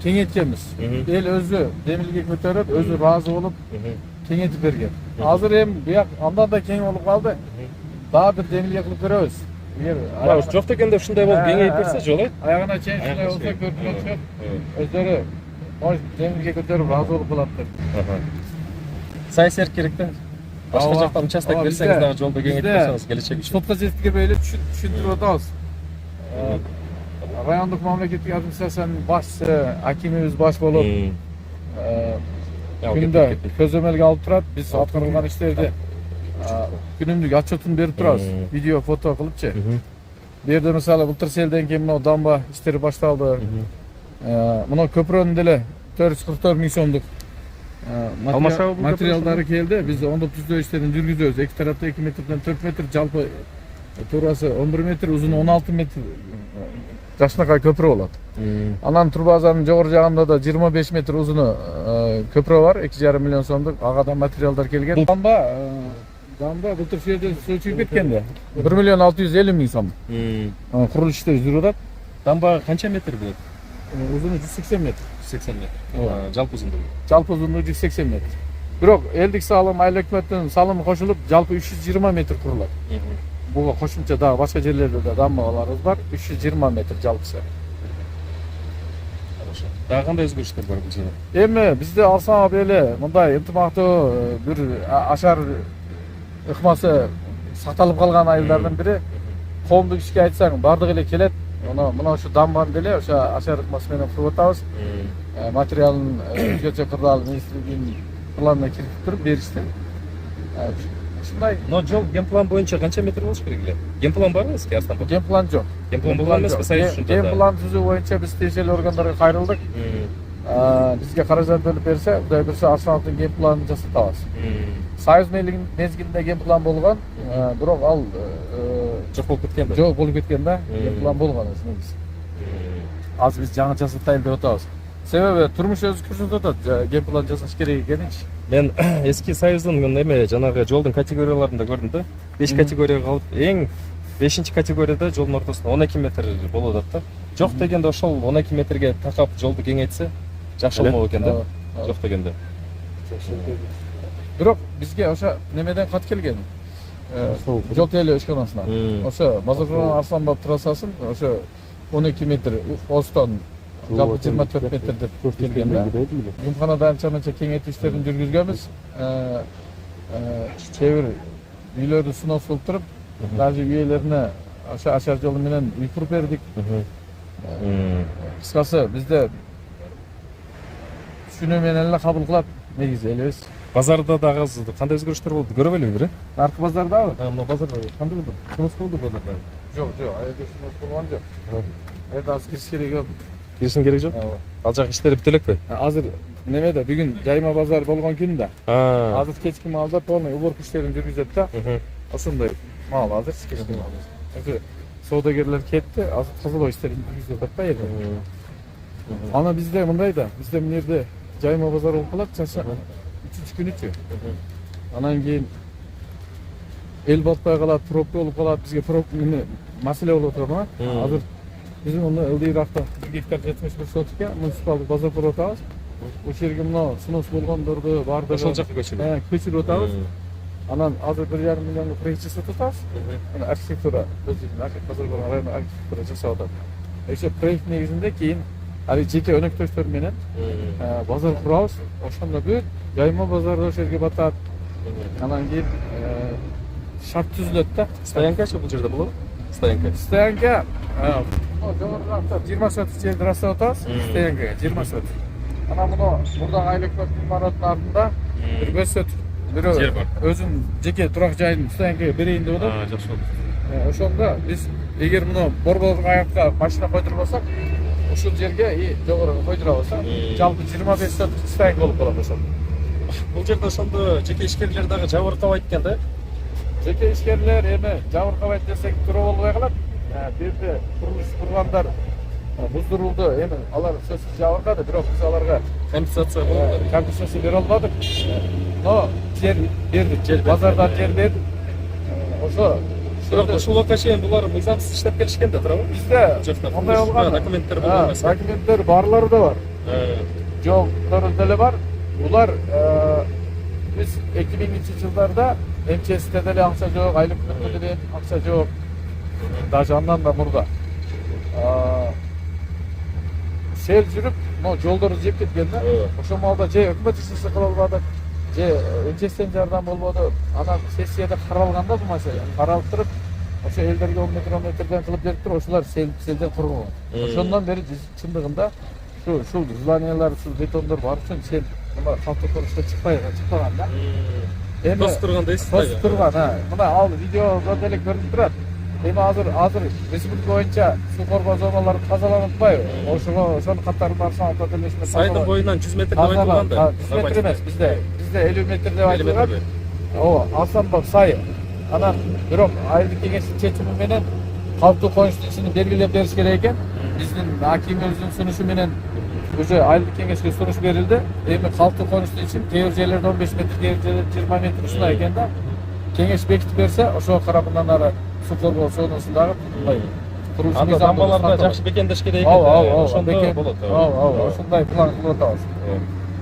кеңейткенбиз. Эл өзү демилге көтөрүп, өзү ыраазы болуп кеңейтип берген. Азыр эми буяк андан да кең болуп калды. Дагы бир демилге кылып беребиз. Эгер жок дегенде ушундай болуп кеңейип берсе жол, аягына чейин ушундай болсо көрүнүп чыгат. Өздөрү мош демилге көтөрүп ыраазы болуп калат деп. Сайсер керек да. Башка жактан участок берсеңиз дагы жолду кеңейтип берсеңиз келечек үчүн. Сотко жеткирбей эле түшүндүрүп атабыз. Райондук мамлекеттик администрациянын башчысы, акимибиз баш болуп күндө көзөмөлгө алып турат. Биз аткарылган иштерди күнүмдүк отчетун берип турабыз. Видео, фото кылыпчы. Бу жерде мисалы былтыр селден кийин мына дамба иштери башталды. Мына көпүрөнүн деле 444 миң сомдук материалдары келди. Биз ондо түзөө иштерин жүргүзөбүз. Эки тарапта 2 метрден 4 метр, жалпы туурасы 11 метр, узуну 16 метр жакшынакай көпүрө болот. Анан турбазанын жогору жагында да 25 метр узуну көпүрө бар, 2,5 миллион сомдук. Ага да материалдар келген. Дамба былтыр су жерде суу чыгып кеткен да. 1 миллион 650 миң сом. Курулуш иштери жүрүп атат. Дамба канча метр болот? Узуну 180 метр. 180 метр. Жалпы узундугу? Жалпы узундугу 180 метр. Бирок элдик салым, айыл өкмөттүн салымы кошулуп, жалпы 320 метр курулат. Буга кошумча дагы башка жерлерде да дамбаларыбыз бар. 320 метр жалпысы. Дагы кандай өзгөрүштөр бар бул жерде? Эми бизде алсам эле мындай ынтымактуу бир ашар ыкмасы сакталып калган айылдардын бири. Коомдук ишке айтсаң бардыгы эле келет. Мына ошо дамбаны деле ошо ашар ыкмасы менен куруп атабыз. Материалын өзгөчө кырдаал министрлигинин планына киргизип туруп беришти. Ушундай. Но жол генплан боюнча канча метр болуш керек эле? Генплан барбы эске Арсланбап? Генплан жок. Генплан болгон эмеспи Союз ушунда? Генплан түзүү боюнча биз тиешелүү органдарга кайрылдык. Бизге каражат бөлүп берсе, Кудай буйрса Арсланбаптын генпланын жасатабыз. Союз мезгилинде генплан болгон, бирок ал жок болуп кеткен да. Жок болуп кеткен да. Генплан болгон эсмебиз. Азыр биз жаңы жасатайын деп атабыз. Себеби турмуш өзү көрсөтүп атат, генплан жасаш керек экенинчи. Мен эски Союздун эме жанагы жолдун категорияларында көрдүм да. 5 категорияга калып, эң 5-чи категорияда жолдун ортосунда 12 метр болуп атат да. Жок дегенде ошол 12 метрге такап жолду кеңейтсе жакшы болмок экен да. Жок дегенде. Бирок бизге ошо немеден кат келген. Жол тейлөө ишканасынан. Ошо Базаркоргон Арсланбап трассасын ошо 12 метр остон жалпы 24 метр деп келген да. Юмканада анча-мынча кеңейтүү иштерин жүргүзгөнбүз. Чебир үйлөрдү сыноо болуп туруп, даже үй ээлерине ашар жолу менен үй куруп бердик. Кыскасы бизде түшүнүү менен эле кабыл кылат негизи элебиз. Базарда дагы кандай өзгөрүштөр болду? Көрө белемби? Наркы базардабы? Мына базарда кандай болду? Сунуш болду базарда. Жок, аябай сунуш болгон жок. Эта азыр кириш кереги жок. Киришин кереги жок? Ал жак иштери бүтө элекпи? Азыр немеде бүгүн жайма базар болгон күн да. Азыр кечки маалда полный уборка иштерин жүргүзөт да. Ошондой маал азыр кечки маал. Соодагерлер кетти, азыр тазалоо иштерин жүргүзүп атпайбы экен. Ана бизде мындай да, бизде мына жерде жайма базар болуп калат, чаша 3 күнүчү. Анан кийин эл батпай калат, пробка болуп калат, бизге маселе болуп отурат да. Азыр биз муну ылдыйракта 1 гектар 71 сотикке муниципалдык базар куруп атабыз. Ошол жерге мына сунуш болгондорду баардыгы Ошол жакка көчүрүп. Көчүрүп атабыз. Анан азыр 1,5 миллионго проект жасап атабыз. Ана архитектура өзүнүн базар болгон район архитектура жасап атат. Ошо проект негизинде кийин али жеке өнөктөштөр менен базар курабыз. Ошондо бүт жайма базарды ошол жерге батат. Анан кийин шарт түзүлөт да. Стоянкачы бул жерде болобу? Стоянка жогоруракта 20 сотик жерди расап атабыз. Стоянкага 20 сотик. Анан муну мурдагы айлык имараттын артында бир көзсөт бирөө өзүнүн жеке турак жайын стоянкага берейин деп атат. Жакшы болду. Ошондо биз эгер муну борбордук аякка машина койдурбасак, ушул жерге жогору койдурабыз. Жалпы 25 сотик стоянка болуп калат ошол. Бул жерде ошондо жеке ишкерлер дагы жабыркабайт экен да? Жеке ишкерлер эми жабыркабайт десек туура болбой калат. Бир жерде курулуш кургандар буздурулду. Эми алар сөзсүз жабыркады, бирок биз аларга компенсация бере албадык. Но жер бердик, базардан жер бердик. Ошо бирок ушул убакка чейин булар мыйзамсыз иштеп келишкен да туурабы? Бизде мындай болгон документтер болгон эмес. Документтер барлары да бар. Жоктор деле бар. Булар биз 2000-жылдарда МЧСте деле акча жок, айлык төлөмдө деле акча жок. Даже андан да мурда. Сел жүрүп, но жолдорду жеп кеткен да. Ошол маалда же өкмөт ишин кыла албадык, же МЧСтен жардам болбоду. Анан сессияда каралганда бул маселе каралып туруп, ошо элдерге 10 метрден кылып берип туруп, ошолор селден курган. Ошондон бери чындыгында ушул зданиялар, ушул бетондор бар үчүн сел калктуу турушта чыкпаган да. Эми тосуп турган дейсиз. Тосуп турган, мына ал видеодо деле көрүнүп турат. Эми азыр республика боюнча суу коргоо зоналары тазаланып атпайбы? Ошону катарын барсаң алта делесине Сайдын боюнан 100 метр деп айтылган да. 100 метр эмес, бизде 50 метр деп айтылган. Ооба, Алсанбап сайы. Анан бирок айылдык кеңештин чечими менен калктуу коюштун ичин белгилеп бериш керек экен. Биздин акимибиздин сунушу менен уже айылдык кеңешке сунуш берилди. Эми калктуу коюштун ичин кээ бир жерлерде 15 метр, кээ бир жерлерде 20 метр ушундай экен да. Кеңеш бекитип берсе, ошого карап мындан ары суу коргоо зонасындагы курулуш анда дамбаларда жакшы бекемдеш керек экен. Ошондо болот. Ошондой план кылып атабыз.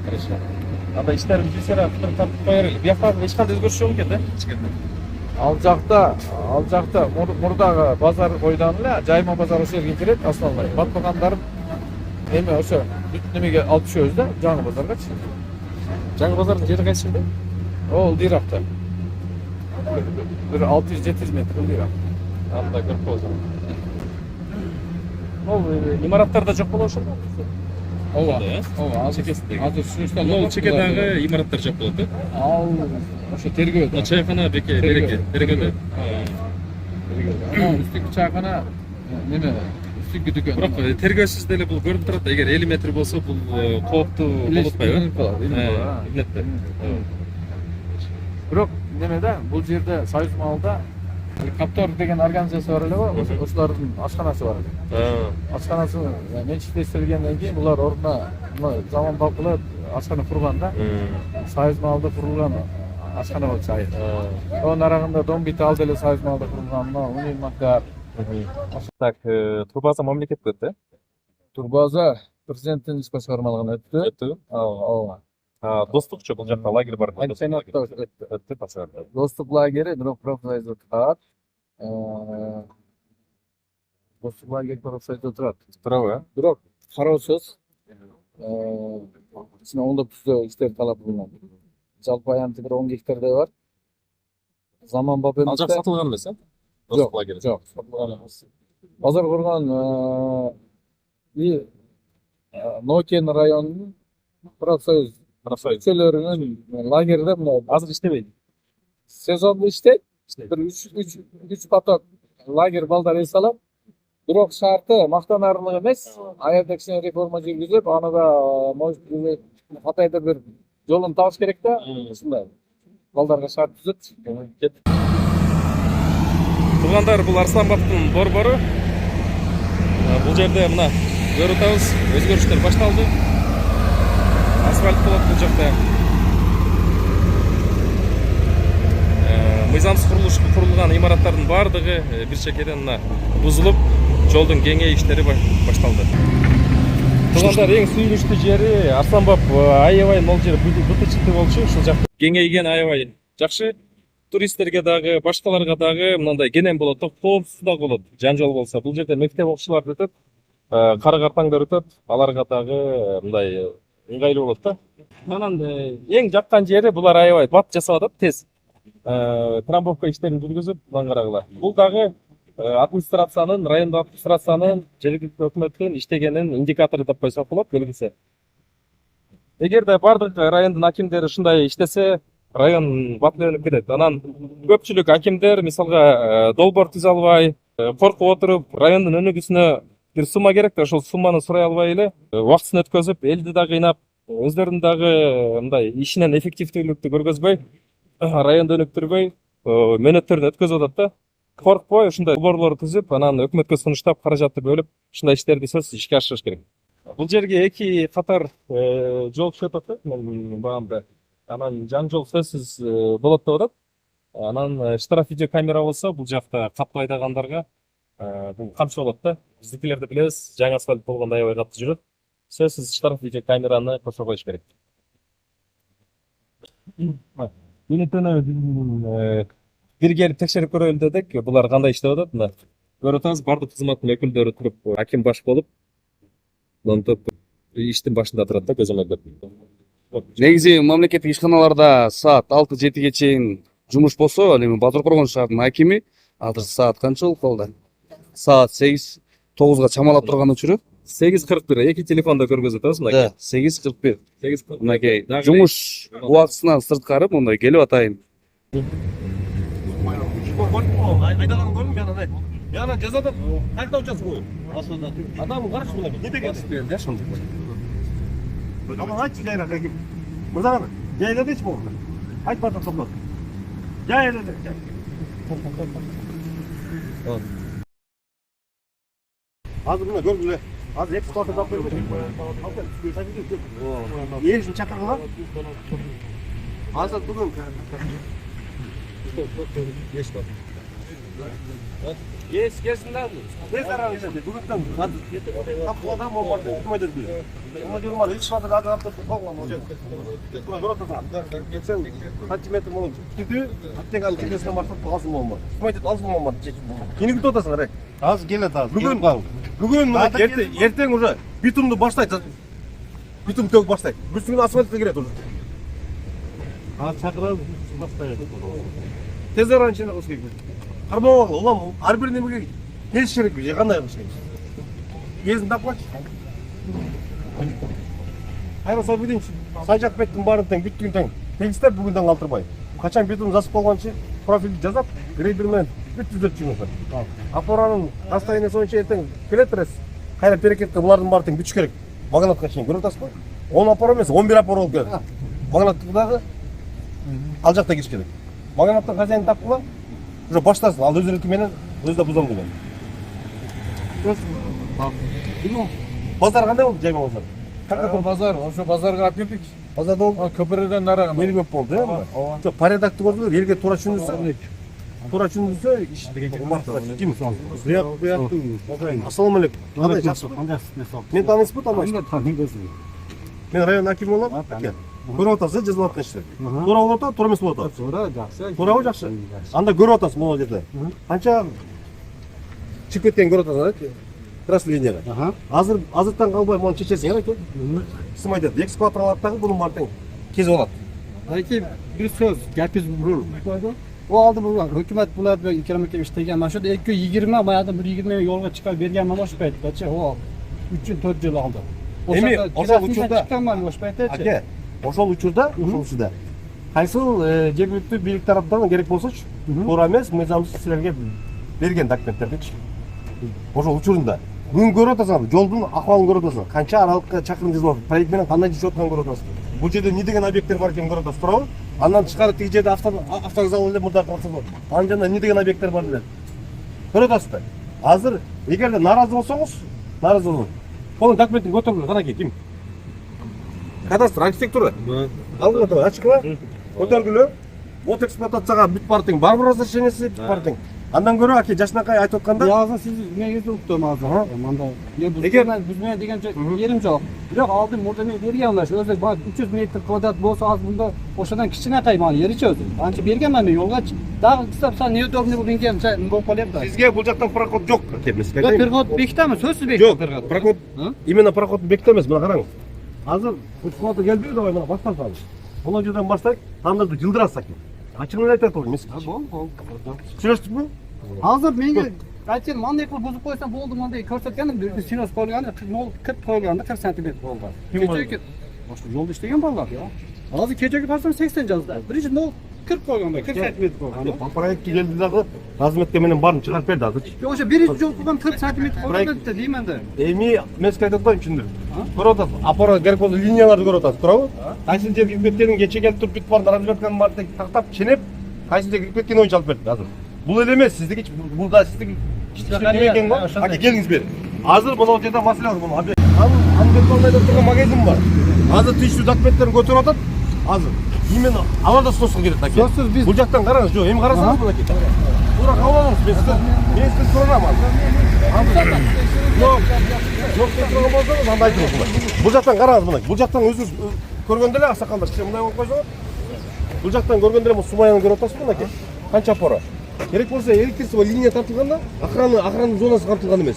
Хорошо. Анда иштерин бизге тартып коер эле. Биякта эч кандай өзгөрүш жок экен да? Ал жакта мурдагы базар бойдон эле жайма базар ошол жерге кирет, основной. Батпагандарын эми ошо бүт немеге алып түшөбүз да, жаңы базаргачы. Жаңы базардын жери кайсы жерде? Ол ылдыйракта. Бир 600-700 метр ылдыйрак. Анда көрүп болсоң. Ол имараттарда жок болот ошол. Ооба. Азыр түшүнүштө Бул чекедагы имараттар жок болот да? Ал ошо тергөө. Чайкана береке. Тергөөдө. Анан үстүккү чайкана неме? Үстүккү дүкөн. Бирок тергөөсүз деле бул көрүнүп турат. Эгер 50 метр болсо бул кооптуу болуп атпайбы? Бирок немеде бул жерде Союз маалда Каптор деген организация бар эле го, ошолордун ашканасы бар экен. Ашканасы менчиктештирилгенден кийин булар ордуна заман бапкылап ашкана курган да. Союз маалда курулган ашкана болчу айыл. Онун арагында Дом бит ал деле Союз маалда курулган, универмагдар. Так, Турбаза мамлекетке өттү. Турбаза президенттин иш башкармалыгына өттү. Ооба. Достукчу бул жакта лагерь бар. Сенатта өттү. Достук лагери, бирок профсоюзда турат. Достук лагери профсоюзда турат. Турабы? Бирок кароосуз ичине оңдоп түзөө иштер талап кылынган. Жалпы аянты бир 10 гектардай бар. Заманбап Ал жак сатылган эмес, достук лагері. Жок. Базар курган Нокен районунун профсоюз мүчөлөрүнүн лагерде мына Азыр иштебейт. сезонду иштейт. Бир 3 поток лагерь балдар эс алат. Бирок шарты мактанарлык эмес. Аябай кичине реформа жүргүзүп, аны да может Атайда бир жолун табыш керек да. Ушундай. Балдарга шарт түзөт. Туугандар, бул Арсланбаптын борбору. Бул жерде мына көрүп атабыз, өзгөрүштөр башталды. Асфальт болот бул жакта. Мыйзамсыз курулган имараттардын бардыгы бир чекеден мына бузулуп, жолдун кеңейүү иштери башталды. Туугандар, эң сүйүнүчтүү жери Арсланбап аябай могул жер бытычтуу болчу. Ушул жакта кеңейген аябай жакшы. Туристтерге дагы, башкаларга дагы мындай кенен болот, коопсуз дагы болот. Жанжал болсо, бул жерде мектеп окуучулар өтөт, кара-картаңдар өтөт, аларга дагы мындай ыңгайлуу болот да. Анан эң жаккан жери булар аябай бат жасап атат тез. Трамбовка иштерин жүргүзүп, мындан карагыла. Бул дагы администрациянын, райондо администрациянын, жергиликтүү өкмөттүн иштегенин индикатору деп койсок болот, белгиси. Эгерде бардык райондун акимдери ушундай иштесе, район батылданып кетет. Анан көпчүлүк акимдер мисалга долбоор түзө албай, коркуп отуруп, райондун өнүгүүсүнө бир сумма керек да, ошол сумманы сурай албай эле убактысын өткөзүп, элди дагы кыйнап, өздөрүнүн дагы мындай ишинен эффективдүүлүктү көргөзбөй, районду өнүктүрбөй, мөөнөттөрүн өткөзүп атат да. Коркпой ушундай долбоорлор түзүп, анан өкмөткө сунуштап, каражатты бөлүп, ушундай иштерди сөзсүз ишке ашырыш керек. Бул жерге 2 катар жол түшүп атат, мен багамда. Анан жаңжол сөзсүз болот деп атат. Анан штраф видео камера болсо, бул жакта катуу айдагандарга бул камчы болот да. Биздикилерди билебиз, жаңы асфальт болгондо аябай катуу жүрөт. Сөзсүз штраф видео камераны кошо коюш керек. Бир келип текшерип көрөлү дедик, булар кандай иштеп атат мына. Көрүп атабыз, бардык кызматтын өкүлдөрү туруп, аким баш болуп, монтоп иштин башында турат да, көзөмөлдөп. Негизи мамлекеттик ишканаларда саат 6-7 чейин жумуш болсо, ал эми Базар Коргон шаарынын акими азыр саат канча болуп калды? Саат 8-9га чамалап турган учуру. 8:41, эки телефондо көргөзүп атабыз мынакей. 8:41. Мынакей жумуш убактысынан сырткары мындай келип атайын. Айдаганын көрдүм жанагы. Яна жазады. Кайда учасы бу? Асында. Адам каршы була. Не деген иштер да шондой. Ama aç şeyler peki. Burada mı? Yayladı hiç mi orada? Aç bakalım topla. Yayladı. Az buna gör bile. Az hep ortada tapıyor. Yer için çakır var. Az da bugün. Geç bak. Yes, gelsinler. Ne zarar işte? Bugünden hadi. Kapıdan mı olmadı? Kuma da diyor. Ama diyorum var hiç fazla daha hafta tutmam hocam. Kuma doğru tutar. Geçen kaç metre mi oldu? Gidiyor. Hatta al kendisine başka lazım olmadı. Kuma da lazım olmadı. Yeni bir tutasın rek. Az gele daha. Bugün mü? Erten уже bitumdu başlaydı. Bitum tök başlaydı. Bütün asfaltı girer olur. Az çakıralım. Başlaydı. Tezlerin içine olsun gibi. Кармауға улам ар бир немеге келиш керек бе кандай кылыш керек кезин тапкач кайра салып кетейинчи сайжак беттин баарын тең бүттүгүн тең тегистеп бүгүндөн калтырбай качан бетум жасып болгончу профилди жасап грейдер менен бүт түзөт жүрөт апоранын расстояниясы боюнча эртең келет эрес кайра перекетке булардын баары тең бүтүш керек магнатка чейин көрүп атасызбы 10 апора эмес 11 апора болуп келет магнаттыкы дагы ал жакта кириш керек магнаттын хозяинин тапкыла уже баштасын, ал өзүнүкү менен өзү да бузам деген. Базар кандай болду, жайма базар? Какой базар? Ошо базарга алып келдик. Базарда болду. Көпүрөдөн нарага Эл көп болду, э? Ооба. Порядокты көрдүңөр, элге туура түшүндүрсө. Туура түшүндүрсө, иш ким? Буяктын. Ассаламу алейкум. Кандай жакшыбы? Мен тааныйсызбы, тааныбайсызбы? Тааныйм. Мен район акими болом. Көрүп атасыз, жазылып аткан иштер. Туура болуп атат, туура эмес болуп атат. Туура, жакшы. Туурабы, жакшы? Анда көрүп атасыз могул жерде. Канча чыгып кеткен көрүп атасыз, красный линияга. Азыртан калбай муну чечесиң экен. Сим айтат, экскаватор алат дагы бунун баары тең кезип алат. Айти бир сөз, гапиз бурул. O aldı bu hükümet bular böyle ikametke iştegen. Mana shu 220 bayağıda 120 yolga çıkar bergen mana shu paytgacha o 3-4 yıl aldı. Эми ошол учурда çıkan var boş paytgacha. аке ошол учурда кайсыл жергиликтүү бийлик тараптан керек болсочу туура эмес мыйзамсыз силерге берген документтердичи ошол учурунда бүгүн көрүп атасың жолдун акыбалын көрүп атасың канча аралыкка чакырым жазылып атат проект менен кандай жашап атканын көрүп атасың бул жерде эмне деген объекттер бар экенин көрүп атасыз туурабы андан тышкары тиги жерде автовокзал эле мурда кылсаңыз анын жанында эмне деген объекттер бар деле көрүп атасызбы азыр эгерде нааразы болсоңуз Onun dokumentini götürün, kanaki kim? Kadastr, arxitektura. Aldın mı? Açık mı? Götürgülü. От эксплуатацияга бүт бардың бар бир разрешениеси бүт бардың. Андан көрө аке жашынакай айтып атканда. Язын сиз мен өзү уктум азыр. Мында. Биз менен дегенче жерим жок. Бирок алдым мурда мен берген алаш. Өзү 300 метр квадрат болсо азыр мында ошодан кичинекай мага жеричи өзү. Анча берген мен жолга дагы кыстапса неудобный бул деңгем болуп калып да. Сизге бул жактан проход жок кебиз. Проход бекитемиз, сөзсүз бекитем. Жок, проход. Именно проход бекитемиз, мына караңыз. Азыр эксплуатация келбейби давай мына башталсаңыз. Бул жерден баштайт, тандырды жылдырасак. Ачыгын айтат ол эмес. Бол. Сүйлөштүкпү? Азыр менге айтсам мындай кылып бузуп койсоң болду мындай көрсөткөнүм синос койгон 40 койгондо 40 сантиметр болду. Кечеги ошо жолду иштеген балдар. Азыр кечеги барсам 80 жазды. Биринчи 40 койгондо 40 сантиметр койгон. По проектке келди дагы разметка менен баарын чыгарып берди азырчы. Ошо биринчи жол кылган 40 сантиметр койгондо деймин да. Эми мен сизге айтып атпаймынбы түшүндүр. Көрүп атасыз, опора керек болсо линияларды көрүп атасыз, туурабы? Кайсы жерге кирип кеткенин кече келип туруп бүт баарын разметканы баарын тактап ченеп, кайсы жерге кирип кеткенин боюнча алып берди азыр. Бул эле эмес, сиздики бул да сиздики экен го. Аке келиңиз бери. Азыр бул жерде маселе бар, бул объект. Анын беталдайда турган магазин бар. Азыр тийиштүү документтерин көтөрүп атат. Азыр именно аларда сноско келет аке. Сөзсүз Бул жактан караңыз, жок, эми карасаңыз бул аке. Туура кабыл алыңыз, мен сизди сурайм азыр. Жок деп турган болсоңуз анда айтыңыз. Бул жактан караңыз мына. Бул жактан өзүңүз көргөндө эле аксакалдар кичине мындай болуп койсоңуз. Бул жактан көргөндө эле сумаяны көрүп атасызбы мына аке? Канча опора? Керек болсо электричество линия тартылганда, охрана зонасы камтылган эмес.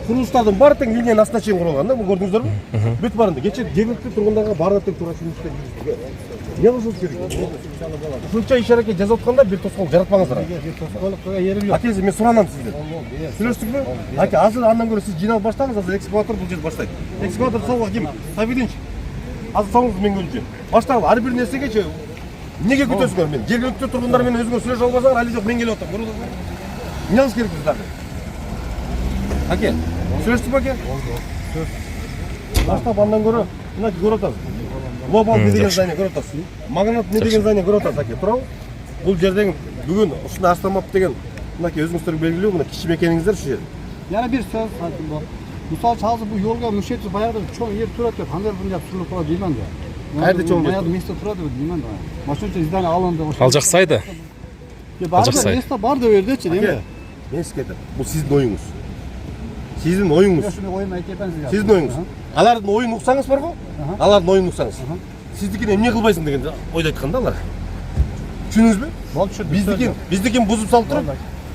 Курулуштардын баары тең линияны астына чейин курулган да, бул көрдүңүздөрбү? Бүт баарында кече жергиликтүү тургундарга баарына тең туура түшүнүктө. Эмне кылышыбыз керек? Ушунча иш-аракет жасап атканда бир тоскоол жаратпаңыздар. тоскоолукка эри жок. Аке, мен суранам сизден. Сүйлөштүкпү? Аке, азыр андан көрө сиз жыйналып баштаңыз, азыр экскаватор бул жерде баштайт. Экскаватор салга ким? Сабидинчи. Азыр салыңыз мен көрүнчү. Баштагыла ар бир нерсегечи эмнеге күтөсүңөр мен? Жергиликтүү тургундар менен өзүңөр сүйлөшүп албасаңар, али жок мен келип атам. Көрдүңүзбү? Эмне кылыш керек бизде? Аке, сүйлөштүкпү аке? Баштап андан көрө, мына көрүп атасыз. Глобал не деген здание көрүп атасыз. Магнат не деген здание көрүп атасыз аке, туурабы? Бул жерден бүгүн ушундай Астамап деген мынакей өзүңүздөр белгилүү, мына кичи мекениңиздер ушу жер. Yana bir söz айтым бар. Мисалы hazır bu yolga müşetçi bayağıdır çoğu yer turatu qanday bunday sulup qala deyman da. Qayerda çoğu yer? Bayağıdır место turatu deyman da. Maşıncha izdani alındı. Ал жаксайды. Barda место бар да yerdeçi değil mi? Мен сизге айтам, бул сиздин оюңуз. Сиздин оюңуз. Şunu oyun aytepен siz. Сиздин оюңуз. Алардын оюн уксаңыз барбы? Алардын оюн уксаңыз. Сиздикини эмне кылбайсың деген ойду айткан да алар. Түшүндүңүзбү? Болуп түшүндүм. Биздикин бузуп салып туруп,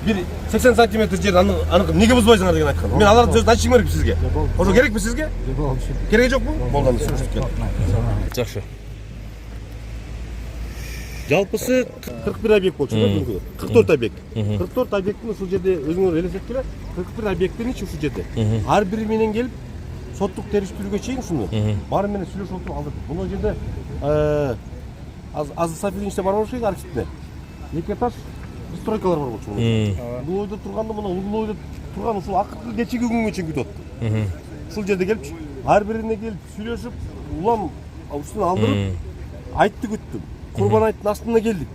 бир 80 сантиметр жер аны эмнеге бузбайсыңар деген айткан. Мен алардын сөзүн айтышым керекпи сизге? Ошо керекпи сизге? Кереги жокпу? Болгондо сүйлөшүп кел. Жакшы. Жалпысы 41 объект болчу да бүгүнкү. 44 объект. 44 объекттин ушул жерде өзүңөр элестеткиле 41 объекттин ичи ушул жерде. Ар бири менен келип соттук териштирүүгө чейин ушуну баары менен сүйлөшүп отуруп алдырдык. Бул жерде азыр Сафиринчте бар болчу архивде. Эки этаж стройкалар бар болчу. Бул ойдо турганда мына угул ойдо турган ушул акыркы кечеги күнгө чейин күтүп атты. Ушул жерде келип ар бирине келип сүйлөшүп, улам ушуну алдырып айтты күттүм. Курбан айттын астына келдик.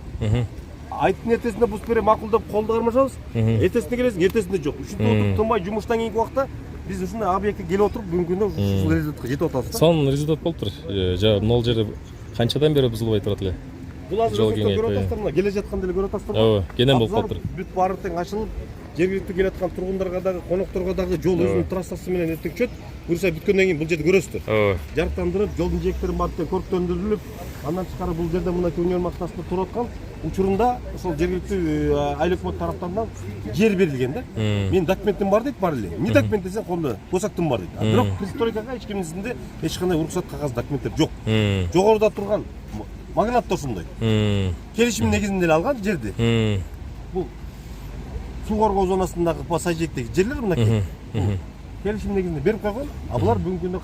Айттын эртесинде бузуп бере макулдап колду кармашабыз. Эртесинде келесиң, эртесинде жок. Ушинтип отуруп тынбай жумуштан кийинки убакта биз ушундай объектке келип отуруп бүгүнкү күндө ушул результатка жетип атабыз да. Сонун результат болуптур. Жа могул жерде канчадан бери бузулбай турат эле? Бул азыр көрүп атасыздар мына, келе жатканда эле көрүп атасыздар. Ооба, кенен болуп калыптыр. Бүт баары тең ачылып, жергиликтүү келаткан тургундарга дагы, конокторго дагы жол өзүнүн трассасы менен эртең чөт. Буюрса бүткөндөн кийин бул жерди көрөсүздөр. Ооба. Жарыктандырып, жолдун жээктерин баары тең көрктөндүрүлүп, андан тышкары бул жерде мына өнөр мактасында туруп аткан учурунда ошол жергиликтүү айлык тараптарынан жер берилген да. Менин документим бар дейт, бар эле. Эмне документ десең, колумда посактым бар дейт. Бирок пристройкага эч кимдин эч кандай уруксат кагаз документтер жок. Жогоруда турган Магнат да ошондой. Келишим негизинде эле алган жерди. Бул суу коргоо зонасындагы сай жээктеги жерлер мынакей. Келишим негизинде берип койгон, а булар бүгүнкү күндө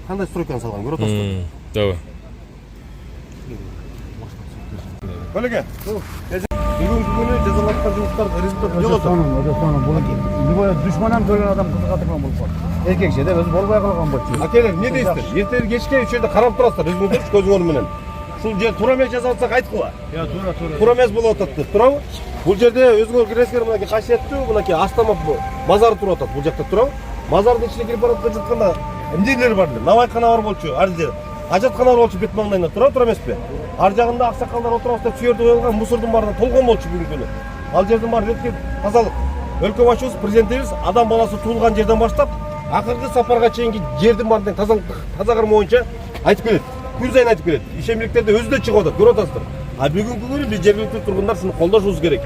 кандай стройканы салган көрүп атасыздар. Ооба. Коллега, бүгүнкү күнү жазалаткан жумуштар результат жол атат. Любой душманам көрген адам кызыгатырган болуп калат. Эркекче өзү болбой калган болчу. Акелер, не дейсиздер? Эртең кечке ушул жерде карап турасыздар, өзүңүздөр көзүңөр менен. Ушул жер туура эмес жазып атсак айткыла. Туура эмес болуп атат деп туурабы? Бул жерде өзүңөр киресиңер, мынакей касиеттүү, мынакей Астамов мазары туруп атат бул жакта туурабы? Мазардын ичине кирип барып жатканда эмнелер бар эле? Навайкана бар болчу, ар жер. Ажаткана бар болчу бет маңдайында тура эмеспи? Ар жагында аксакалдар отурабыз деп сүйөрдү коюлган мусордун баарынан толгон болчу бүгүнкү күнү. Ал жердин баары ретке тазалык. Өлкө башыбыз, президентибиз адам баласы туулган жерден баштап акыркы сапарга чейинки жердин баарын таза кырмоо боюнча айтып келет. Күн сайын айтып келет. Ишемдиктерде өзү да чыгып атат, көрүп атасыздар. А бүгүнкү күнү биз жергиликтүү тургундар сизди колдошубуз керек.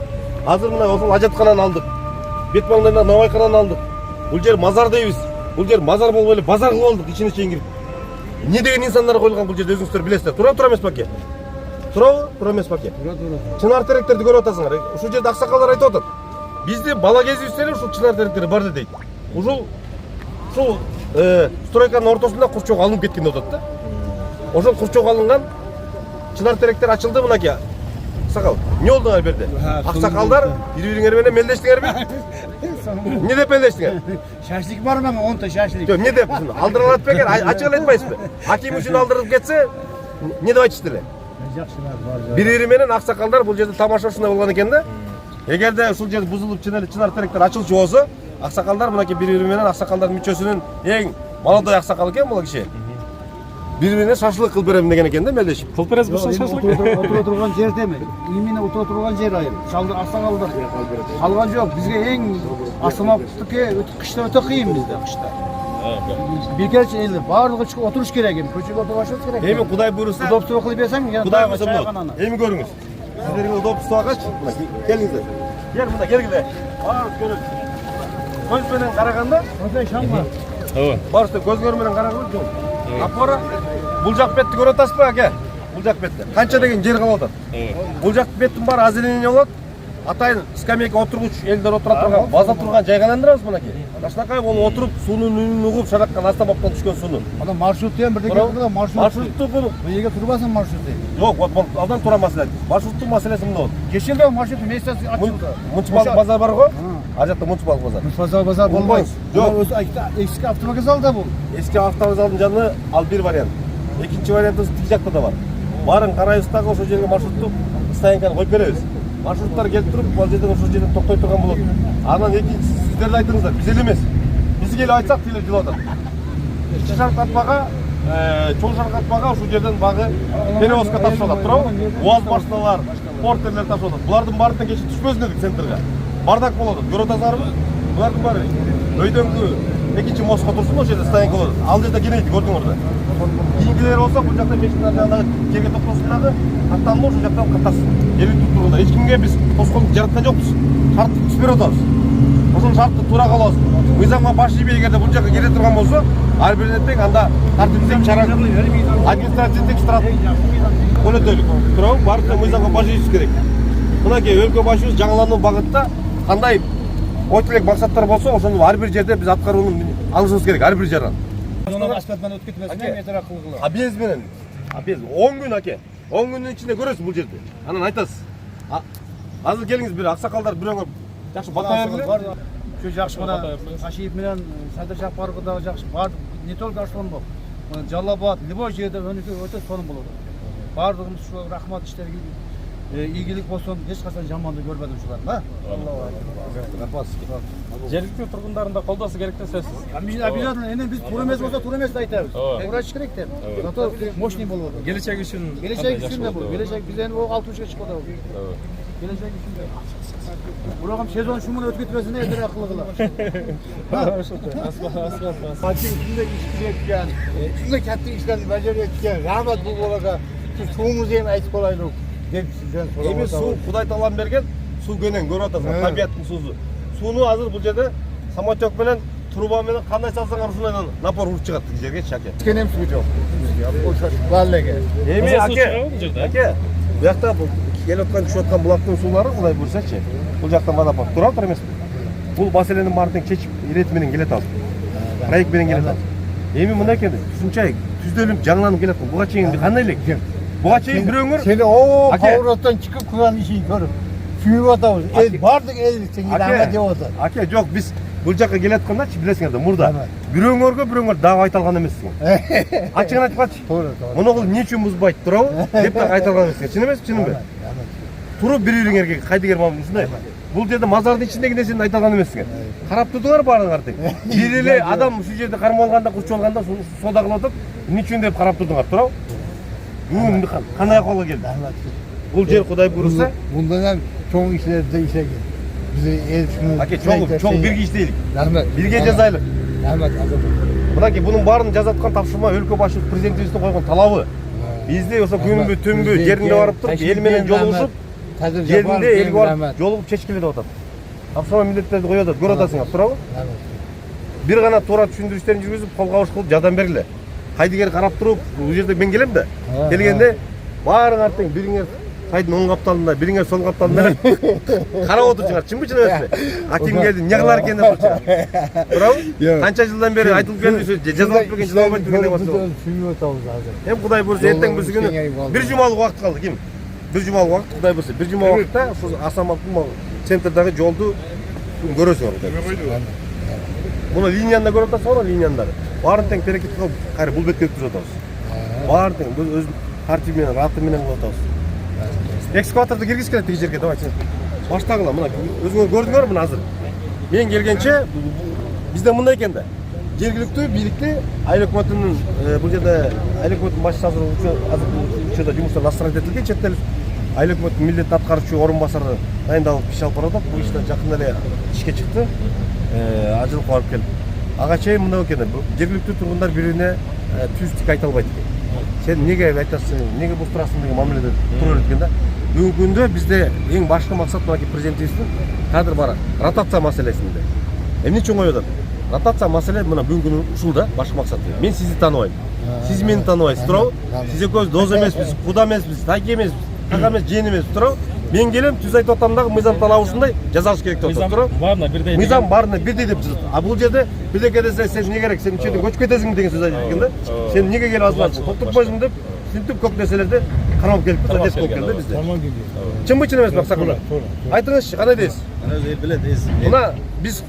Азыр мына ошол ажаткананы алдык. Бет маңдайында навайкананы алдык. Бул жер мазар дейбиз. Бул жер мазар болбой эле базар кылып алдык ичине чейин кирип. Не деген инсандар коюлган бул жерде өзүңүздөр билесиздер. Тура эмес паке. Тура эмес паке. Чынар теректерди көрүп атасыңар. Ушул жерде аксакалдар айтып атат. Бизди бала кезибизде эле ушул чынар теректери бар дейт. Ушул стройканын ортосунда курчок алынып кеткен деп атат да. Ошол курчок алынган чынар теректер ачылды мынакей. Аксакал, эмне болдуңар бу жерде? Аксакалдар бири-бириңер менен мелдештиңерби? Эмне деп мелдештиңер? Шашлик бар мага 10 та шашлик. Жок, эмне деп алдырып атып берген? Ачык эле айтпайсызбы? Аким үчүн алдырып кетсе, эмне деп айтышты эле? Жакшы Бири-бири менен аксакалдар бул жерде тамаша ушундай болгон экен да. Эгерде ушул жер бузулуп чынар теректер ачылчу болсо, аксакалдар мынакей бири-бири менен аксакалдардын мүчөсүнүн эң молодой аксакал экен бул киши. Бири-бирине шашлык кылып берем деген экен да мелдешип. Кылып бересизби шашлык? Отура турган жердеби? Именно отура турган жер айыл. Шалдар аксакалдар. Калган жок. Бизге эң Астамовдуки кышта өтө кыйын бизде кышта. Бекерчи эл баардыгы чыгып отуруш керек эми, көчөгө отурушубуз керек. Эми Кудай буйруса, удобство кылып берсең, Кудай буйруса, эми көрүңүз. Сиздерге удобство алгач, келиңиздер. Кел мында, келгиле. Баарыбыз көрөбүз. Көз менен караганда, Осой шам бар. Ооба. баарыбыз көзгөр менен караганда жол. Апора, бул жак бетти көрүп атасызбы аке? Бул жак бетти. Канча деген жер калып атат. Бул жак беттин баары озеленение болот. Атайын скамейка отургуч элдер отура турган, база турган жайга айландырабыз мынакей. Ушунакай болуп отуруп, суунун үнүн угуп, шараккан Астамовдон түшкөн сууну. Ана маршрутты эми бирдеке кылганда Маршрутту бул бу жерге турбасын маршрутты. жок, вот алдан тура маселе. Маршруттун маселеси мында болот. Кечелде маршрут месяц ачылды. Мунчпалык базар бар го? Ал жакта мунчпалык базар. Базар болбойт. Жок. Эски автовокзалда бул. Эски автовокзалдын жанында ал бир вариант. Экинчи вариантыбыз тиги жакта да бар. Баарын карайбыз дагы ошол жерге маршрутту стоянканы коюп беребиз. Маршруттар келип туруп, ал жерден ошол жерден токтой турган болот. Анан экинчиси сиздер айтыңыздар, биз эле эмес. Биз келип айтсак тилер жылап атат. Кичи шаркатпага, чоң шаркатпага ушул жерден багы перевозка тапшырып атат, туурабы? УАЗ машиналар, портерлер тапшырып атат. Булардын баарынан кече түшпөсүн дедик центрге. Бардак болот, көрүп атасыңарбы? Булардын баары өйдөңкү экинчи мостко турсун, ошол жерде стоянка болот. Ал жерде келейди, көрдүңөр да. Кийинкилер болсо, бул жакта машиналар жанагы жерге токтосун дагы, каттанма ошол жактан каттасын. Жергиликтүү тургундар, эч кимге биз тоскоолдук жараткан жокпуз. Шартты түзүп берип атабыз. Ошол шартты туура кылабыз. Мыйзамга баш ийбей эгерде бул жака келе турган болсо, ар бирине тең анда тартиптик чара, административдик штраф төлөтөлүк. Туурабы? Баарыбыз мыйзамга баш ийишибиз керек. Мынакей өлкө башыбыз жаңылануу багытта кандай ой тилек максаттар болсо, ошону ар бир жерде биз аткарууну алышыбыз керек, ар бир жаран. Асфальттан өтүп кетмесин, метр акылгыла. А без менен, без 10 күн аке. 10 күндүн ичинде көрөсүз бул жерде. Анан айтасыз. Азыр келиңиз бир аксакалдар бирөөңөр жакшы бата бергиле. Şu жакшы мына Кашиев менен Садыр Жапаровго дагы жакшы. Баардык не только Асланбек, мына Жалал-Абад, любой жерде өнүкө өтө сонун болот. Баардыгыбыз ушу рахмат иштерге ийгилик болсун, эч качан жаманды көрбөдүм ушулар, Рахмат. Жергиликтүү тургундарын да колдоосу керек да сөзсүз. Обязательно, эми биз туура эмес болсо туура эмес айтабыз. Туура иш керек деп. Зато мощный болот. Келечек үчүн Келечек үчүн да бул. Келечек биз эми 60-га чыгып атабыз. Келечек үчүн да. Бурагам сезон шумун өтүп кетпесин эдер акылы кыла. Матин içinde işleyken, şunda katta işlerini beceretken, rahmet bu bolaka, suğumuz hem aytıp olaydı. Hep sizden soramaz. Эми суу Кудай таалам берген, суу көнен көрүп атасыңар, табияттын суусу. Сууну азыр бул жерде самотек менен труба менен кандай салсаңар ушундай напор уруп чыгат тиги жерге аке. Кенем су жок. Ошо баллеге. Эми аке, аке, бuyakta келип аткан түшүп аткан булактын суулары Кудай буйрсачы. Бул жактан водопад туруп тур эмеспи? Бул маселенин баарын чечип ирет менен келет ал. Проект менен келет ал. Эми мындай экен, ушунча түздөлүп жаңыланып келет. Буга чейин кандай элек? Буга чейин бирөөңөр Seni o pavrottан çıkıp kuran işi görüp suyup atабыз. El bardıq el seni rahmet yapatır. Аке, жок, биз бул жакка келаткандачы билесиңер да, мурда. Бирөөңөргө дагы айта алган эмессиң. Ачыгын айтып калчы. Doğru. Муну кыл эмне үчүн бузбайт турабы? Деп так айта алган эмессиң. Чын эмеспи, чынбы? Туруп бириңерге кайдыгер мамын ушундай. Бул жерде мазардын ичиндеги нерсени айта алган эмессиңер. Карап турдуңар баарыңар тең. Бир эле адам ушул жерде кармап алганда, курчуп алганда соода кылып атып, эмне үчүн деп карап турдуңар, турабы? Бүгүн кандай акыбалга келди? Бул жер Кудай буйрса, Bundan hem çoğu işlerde işe gel. Bizi el şunu. аке, чоң бирге иштейлик. Rahmet. Бирге жазайлык. Rahmet. Мынакей бунун баарын жазаткан тапшырма өлкө башчысы президентибиздин койгон талабы. Бизде ошо күнбү түнбү жеринде барып туруп, эл менен жолугушуп, жеринде элге барып жолугуп чечкиле деп атат. Тапшырма милдеттерди коюп атат, көрүп атасыңар, туурабы? Бир гана туура түшүндүрүштөрүн жүргүзүп, колго алыш кылып жардам бергиле. Кайдыгер карап туруп, бул жерде мен келем да. Келгенде баарыңар тең бириңер сайдын оң капталында, бириңер сол капталында карап отурчуңар. Чынбы, чын эмеспи? Аким келди, эмне кылар экен деп турчуңар. Туурабы? Канча жылдан бери айтылып келди, жазалып келген жазалбайт келген деп атат. Suyup atабыз hazır. Эми Кудай буйрса эртең бирси күнү бир жумалык убакыт калды, ким? Бир жумалык убакыт, Кудай буйрса бир жума убакытта ушул Асаматтын центрдагы жолду көрөсүңөр. Муну линияны көрүп атасыңар, линияны. Баарын тең перекет кылып, кайра бул бетке өткүзүп атабыз. Баарын тең өз тартиби менен, раты менен кылып атабыз. Экскаваторду киргизгиле тиги жерге, давайте. Баштагыла, мына өзүңөр көрдүңөр мына азыр. Мен келгенче бизде мындай экен да. Жергиликтүү бийликти айыл өкмөтүнүн бул жерде айыл өкмөтүнүн башчысы азыр учурда жумуштар настроить этилген, четтелип айыл өкмөтүнүн милдет аткаруучу орун басары дайындалып иш алып баратат. Бул иштен жакында эле ишке чыкты. Ажылып барып келди. Ага чейин мындай экен, жергиликтүү тургундар бирине түздүк айта албайт экен. Сен эмнеге айтасың, эмнеге бул турасың деген мамиледе тура экен да. Бүгүнкү күндө бизде эң башкы максат мына президентибиздин кадр бар ротация маселесинде. Эмне үчүн коюп атат? Ротация маселе мына бүгүнкү күнү ушул да, башкы максат. Мен сизди тааныбайм. Сиз мени тааныбайсыз, туурабы? Сиз экөөбүз дос эмеспиз, куда эмеспиз, таке эмеспиз, така эмес, жиен эмеспиз, туурабы? Мен келем, түз айтып атам дагы мыйзам талабы ушундай, жазалыш керек деп атат, туурабы? Баарына бирдей. Мыйзам баарына бирдей деп жазат. А бул жерде бирдеке десе сен эмне керек? Сен ичериден көчүп кетесиң деген сөз айтып экен да. Сен эмнеге келип азбайсың? Токтотпойсуң деп, синтип көп нерселерди карап келип адес болуп келди бизде. Чынбы, чын эмеспи аксакалдар? Айтыңызчы, кандай дейсиз? Мына биз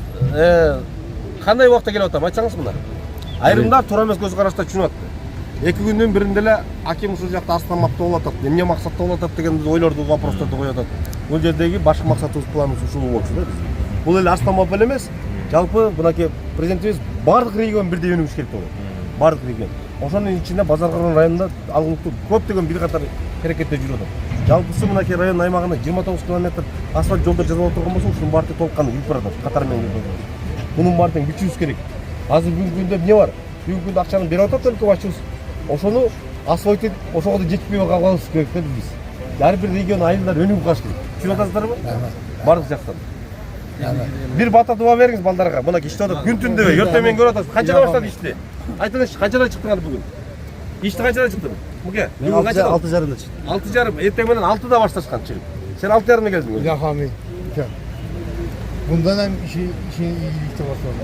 кандай убакта келип атам, айтсаңыз мына. Айрымдар туура эмес көз карашта түшүнүп атты. 2 күндүн биринде эле аким ушул жакта Астанамапта болуп атат. Эмне максатта болуп атат деген ойлорду, вопросторду коюп атат. Бул жердеги башкы максатыбыз, планыбыз ушул болчу да биз. Бул эле Астанамап эле эмес, жалпы мынакей президентибиз бардык регион бирдей өнүгүш керек болот. Бардык регион. Ошонун ичинде Базар Кыргыз районунда алгылыктуу көптөгөн бир катар аракеттер жүрүп атат. Жалпысы мынакей район аймагында 29 км асфальт жолдор жасалып турган болсо, ушунун баары толук кандай жүрүп баратат, катар менен жүрүп атат. Мунун баары тең бүтүбүз керек. Азыр бүгүнкү күндө эмне бар? Бүгүнкү күндө акчаны берип атат өлкө башчыбыз. Ошону асфальт этип, ошого да жетпей калганыбыз керек да биз. Ар бир регион айылдар өнүгүп калыш керек. Түшүнүп атасыздарбы? Бардык жактан. Бир бата дуба бериңиз балдарга. Мына иштеп атат. Күн түн дебей, эртең менен көрүп атасыз. Канчада баштады ишти? Айтыңызчы, канчада чыктыңар бүгүн? Ишти канчада чыктың? Муке, бүгүн канчада? 6:30'da çıktı. 6:30. Эртең менен 6:da башташкан чыгып. Сен 6:30'da келдиң. Yakami. Bundan hem işin iyilikte başladı.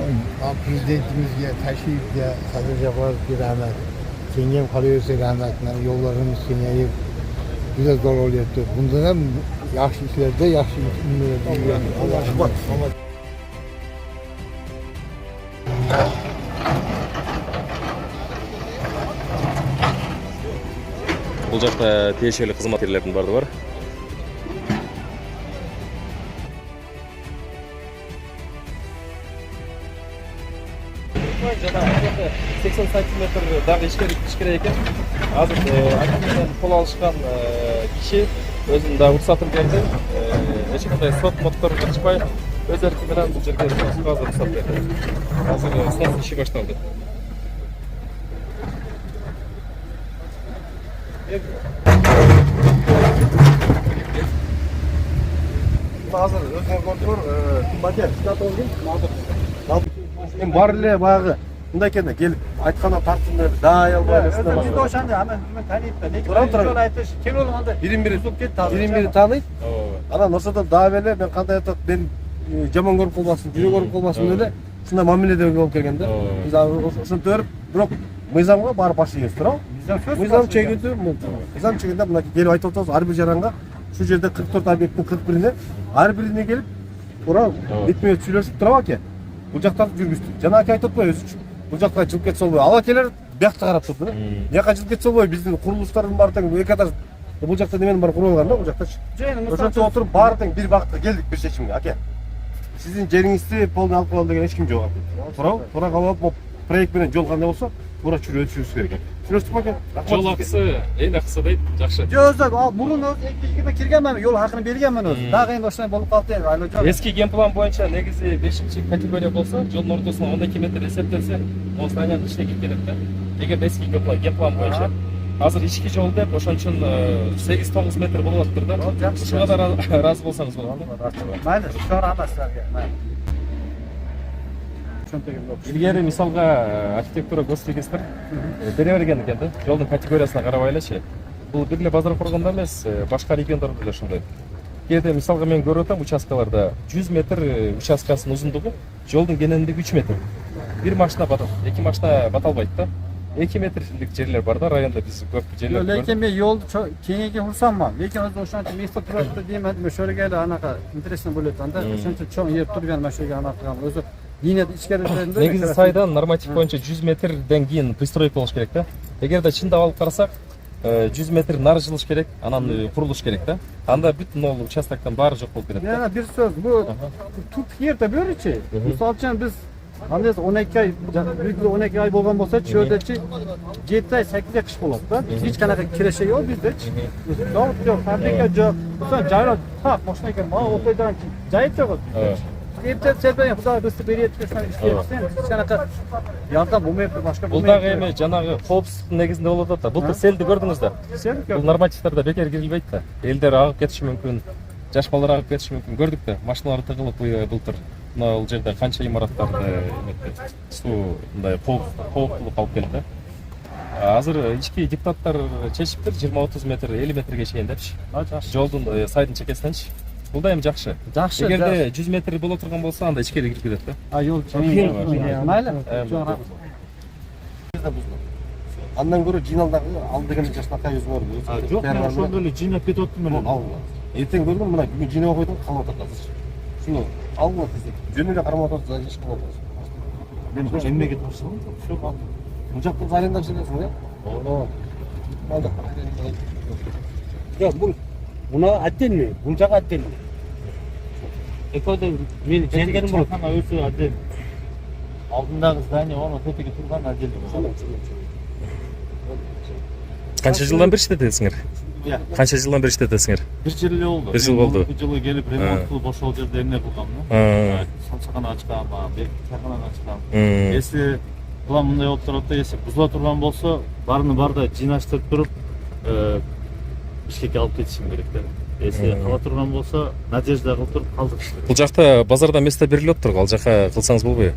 Prezidentimizge, teşvikle, Kadir Yapar bir rahmet. Kengem kalıyorsa rahmetine, yollarımız kengeyip bize zor oluyor. Bundan hem yaxşı işlerde, yaxşı ünlülerde. Allah'a Бул жакта тиешелүү кызматкерлердин баардыгы бар. Жана 80 сантиметр дагы ишкер экен. Азыр акимден кол алышкан киши өзүнүн да уруксатын берди. Эч кандай сот моттор чыкпай өз эрки менен бул жерге азыр уруксат берди. Азыр снос иши башталды. Hazır, özgür kontrol, baket, start oldu. Эми бар эле баягы мындай экен да, келип айткандан тартынып дай албай Bizde ошондой, аны таанийт да. Lekin Турам, турам. жол айтыш, келип болгондо бирин-бири тааныйт. Анан ошодон дагы эле мен кандай атат, мен жаман көрүп калбасын, жүрөк көрүп калбасын эле ушундай мамиледе болуп келген да. Биз ошентип берип, бирок мыйзамга барып баш ийгиз, туурабы? Мыйзам чегиндүү, мыйзам чегинде мынакей келип айтып атабыз, ар бир жаранга ушул жерде 44 объекттин 41ине ар бирине келип туура бетме-бет сүйлөшүп турабы аке? Бул жактарды жүргүздүк. Жана аке айтып атпайбы өзү? Бул жакка жылып кетсе болбойт. Ал акелер биякта карап турду да. Бияка жылып кетсе болбойт. Биздин курулуштардын баары тең эки этаж бул жакта неменин баары куруп алган да, бул жактачы. Ошентип отуруп баары тең бир багытка келдик бир чечимге, аке. Сиздин жериңизди полный алып калалы деген эч ким жок. Туурабы? Туура калып проект менен жол кандай болсо, туура чүрөтүшүбүз керек. Сүйлөштүкпү аке? Жол акысы, эң акысы дейт, жакшы. Жок, ал мурун экиге киргенмен, жол хакын бергенмен өзү. Дагы эми ошондой болуп калды эми. Айло жок. Эски генплан боюнча негизи 5-категория болсо, жолдун ортосуна 12 метр эсептелсе, могу зданиянын ичине кирип келет да. Эгер эски генплан боюнча азыр ички жол деп ошон үчүн 8-9 метр болуп атыптыр да. Ушуга да ыраазы болсоңуз болот. Майли, чора эмес силерге. Майли. Илгери мисалга архитектура көзтегиздер бере берген экен да. Жолдун категориясына карабай элечи. Бул бир эле базар коргондо эмес, башка региондордо деле ошондой. Кээде мисалга мен көрүп атам участкаларда 100 метр участкасынын узундугу, жолдун кенендиги 3 метр. Бир машина батат, эки машина бата албайт да. 2 метрлик жерлер бар да, районда биз көп жерлер. Lekin men yo'lni kengayga qursamman. Lekin o'zi o'shancha место turibdi deyman, o'sha yerga anaqa интересно bo'layotganda, o'shancha cho'ng yer turgan mana shu yerga anaqa qilgan. O'zi liniyada ichkarida негизи сайдан норматив боюнча 100 метрден кийин пристройка болуш керек да. Эгерде чындап алып карасак, 100 метр нары жылыш керек, анан курулуш керек да. Анда бүт могул участоктон баары жок болуп кетет. Yana bir so'z, bu tut yerda bo'richi. Misol uchun biz Andes 12 ay, 12 ay bo'lgan bo'lsa, shu yerdachi 7 ay, 8 ay qish bo'ladi da. Hech qanaqa kirasha yo'q bizda. Zavod yo'q, fabrika yo'q. Misol joylar taq, mashinaga mana o'taydan joy yo'q. Erta sebeben xudo bizni berayotgan ishlayapsan. Hech qanaqa yordam bo'lmayapti, boshqa Бул дагы эми жанагы коопсуздуктун негизинде болуп атат да. Былтыр селди көрдүңүз да. Бул нормативдерде бекер кирилбейт да. Элдер агып кетиши мүмкүн, жаш балдар агып кетиши мүмкүн. Көрдүк да, машиналар тыгылып былтыр. Бул жерде канча имараттарды суу мындай кооптулук алып келди да. Азыр ички депутаттар чечиптир 20-30 метр, 50 метрге чейин депчи. Жолдун сайдын чекесиненчи. Бул да эми жакшы. Эгерде 100 метр боло турган болсо, анда ичкери кирип кетет да. А жол чейин. Майли? Андан көрө жиналдагы ал деген жашнакай өзүңөр. Жок, мен ошондо эле жыйнап кетип аттым эле. Эртең көрдүм, мына бүгүн жыйнап койдум, калып атат азыр. Шуну алып атсак, жөнү эле кармап атат, еш кылып атат. Мен эмнеге тапшырдым? Ошо Бул жакты арендап жүрөсүң, э? Ооба. Алда. Жок, бул мына отдельный, бул жагы отдельный. Экөөдө мен жеңгеним болот. Ана өзү отдельный. Алдындагы здание, оны тепеге турган отдельный. Канча жылдан бери иштетесиңер? Канча жылдан бери иштетесиңер? Бир жыл эле болду. Бир жыл болду. Бир жылы келип ремонт кылып ошол жерде эмне кылгам да. Сатчакана ачкам, чайхананы ачкам. Если план мындай болуп турат да, если бузула турган болсо, баарын барда жыйнаштырып туруп, ишкекке алып кетишим керек да. Если кала турган болсо, надежда кылып туруп калдырыш керек. Бул жакта базарда место берилип атыптыр, ал жака кылсаңыз болбойбу?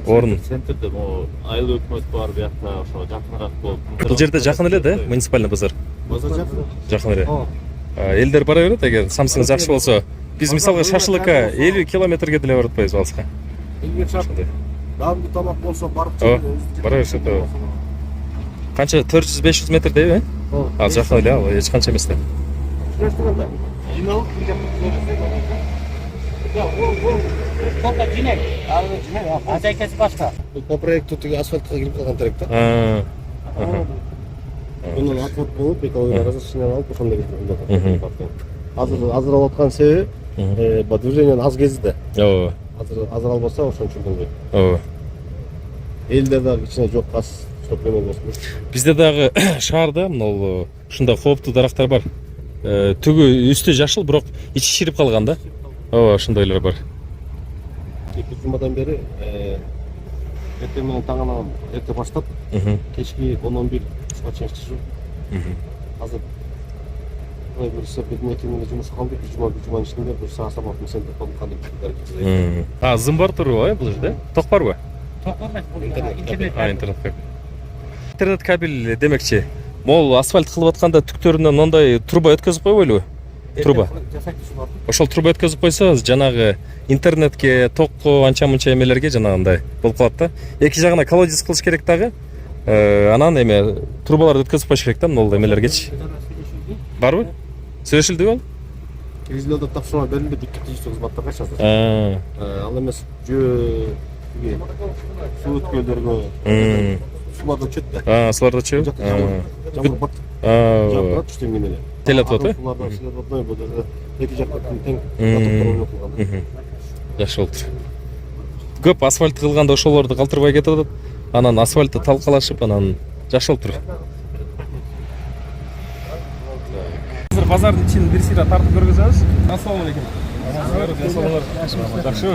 Орун. Центрде могу айыл өкмөт бар, биякта ошо жакыныраак болуп. Бул жерде жакын эле да, муниципальный базар. Базар жакын. Жакын эле. Элдер бара берет, эгер самсыңыз жакшы болсо. Биз мисалга шашлыкка 50 километрге деле барып атпайбыз алыска. Дагы тамак болсо барып бара беришет. Канча 400-500 метр дейби? Ал жакын эле, ал эч канча эмес да. жиналып Только жинек. Азайкасы башка. по проекту тиги асфальтка кирип калган терек да. Bunun atlat bulup, ekologiya разрешение алып, ошондой кетип. Азыр алып аткан себеби движениенин аз кезде. Ооба. Азыр албаса ошон үчүн болбойт. Ооба. Элде дагы кичине жок газ топломо болсун. Бизде дагы шаарда мына ушундай кооптуу дарактар бар. Түгү үстү жашыл, бирок ичи ширип калган да. Ооба, ошондойлор бар. 2 жумадан бери эртең менен таңынан эрте баштап, кечки 10-11 чейин иштешүп. Азыр bir sepet mekemede жұмыс қалды, жұманың ішінде бір сағасап центр қандай зым бар тұр ғой бұл жерде? Тоқ бар ғой? интернет Интернет кабель демекші. Мол асфальт қылып атқанда түктерінен ондай труба өткізіп қойып труба. Ошол труба өткізіп қойса, жанағы интернетке, тоққа, анча-мунча емелерге жанағындай болып қалады да. Екі жағына колодец қылыш керек дағы. Анан эме трубаларды өткізіп қойыш керек та, мол емелергечи. Барбы? Сөйлешилди бол? Киризлерді тапсырма берілді, диктативті қызматтарға шазыр. Ал емес, су өткелдерге суларды өтшетті. Суларды өтшет? Жаңбыр бат. Жаңбыр бат, үштен менеле. Тел атып өті? Суларды сілер отмай болды. Екі жақтың тең атып тұрып. Жақшы олды. Көп асфальт қылғанда ошолорды қалтырбай кетеді. Анан асфальтты талқалашып, анан жақшы олды. Базардың ішін бір сира тартып көргіземіз. Ассалаумалейкум. Жақшы.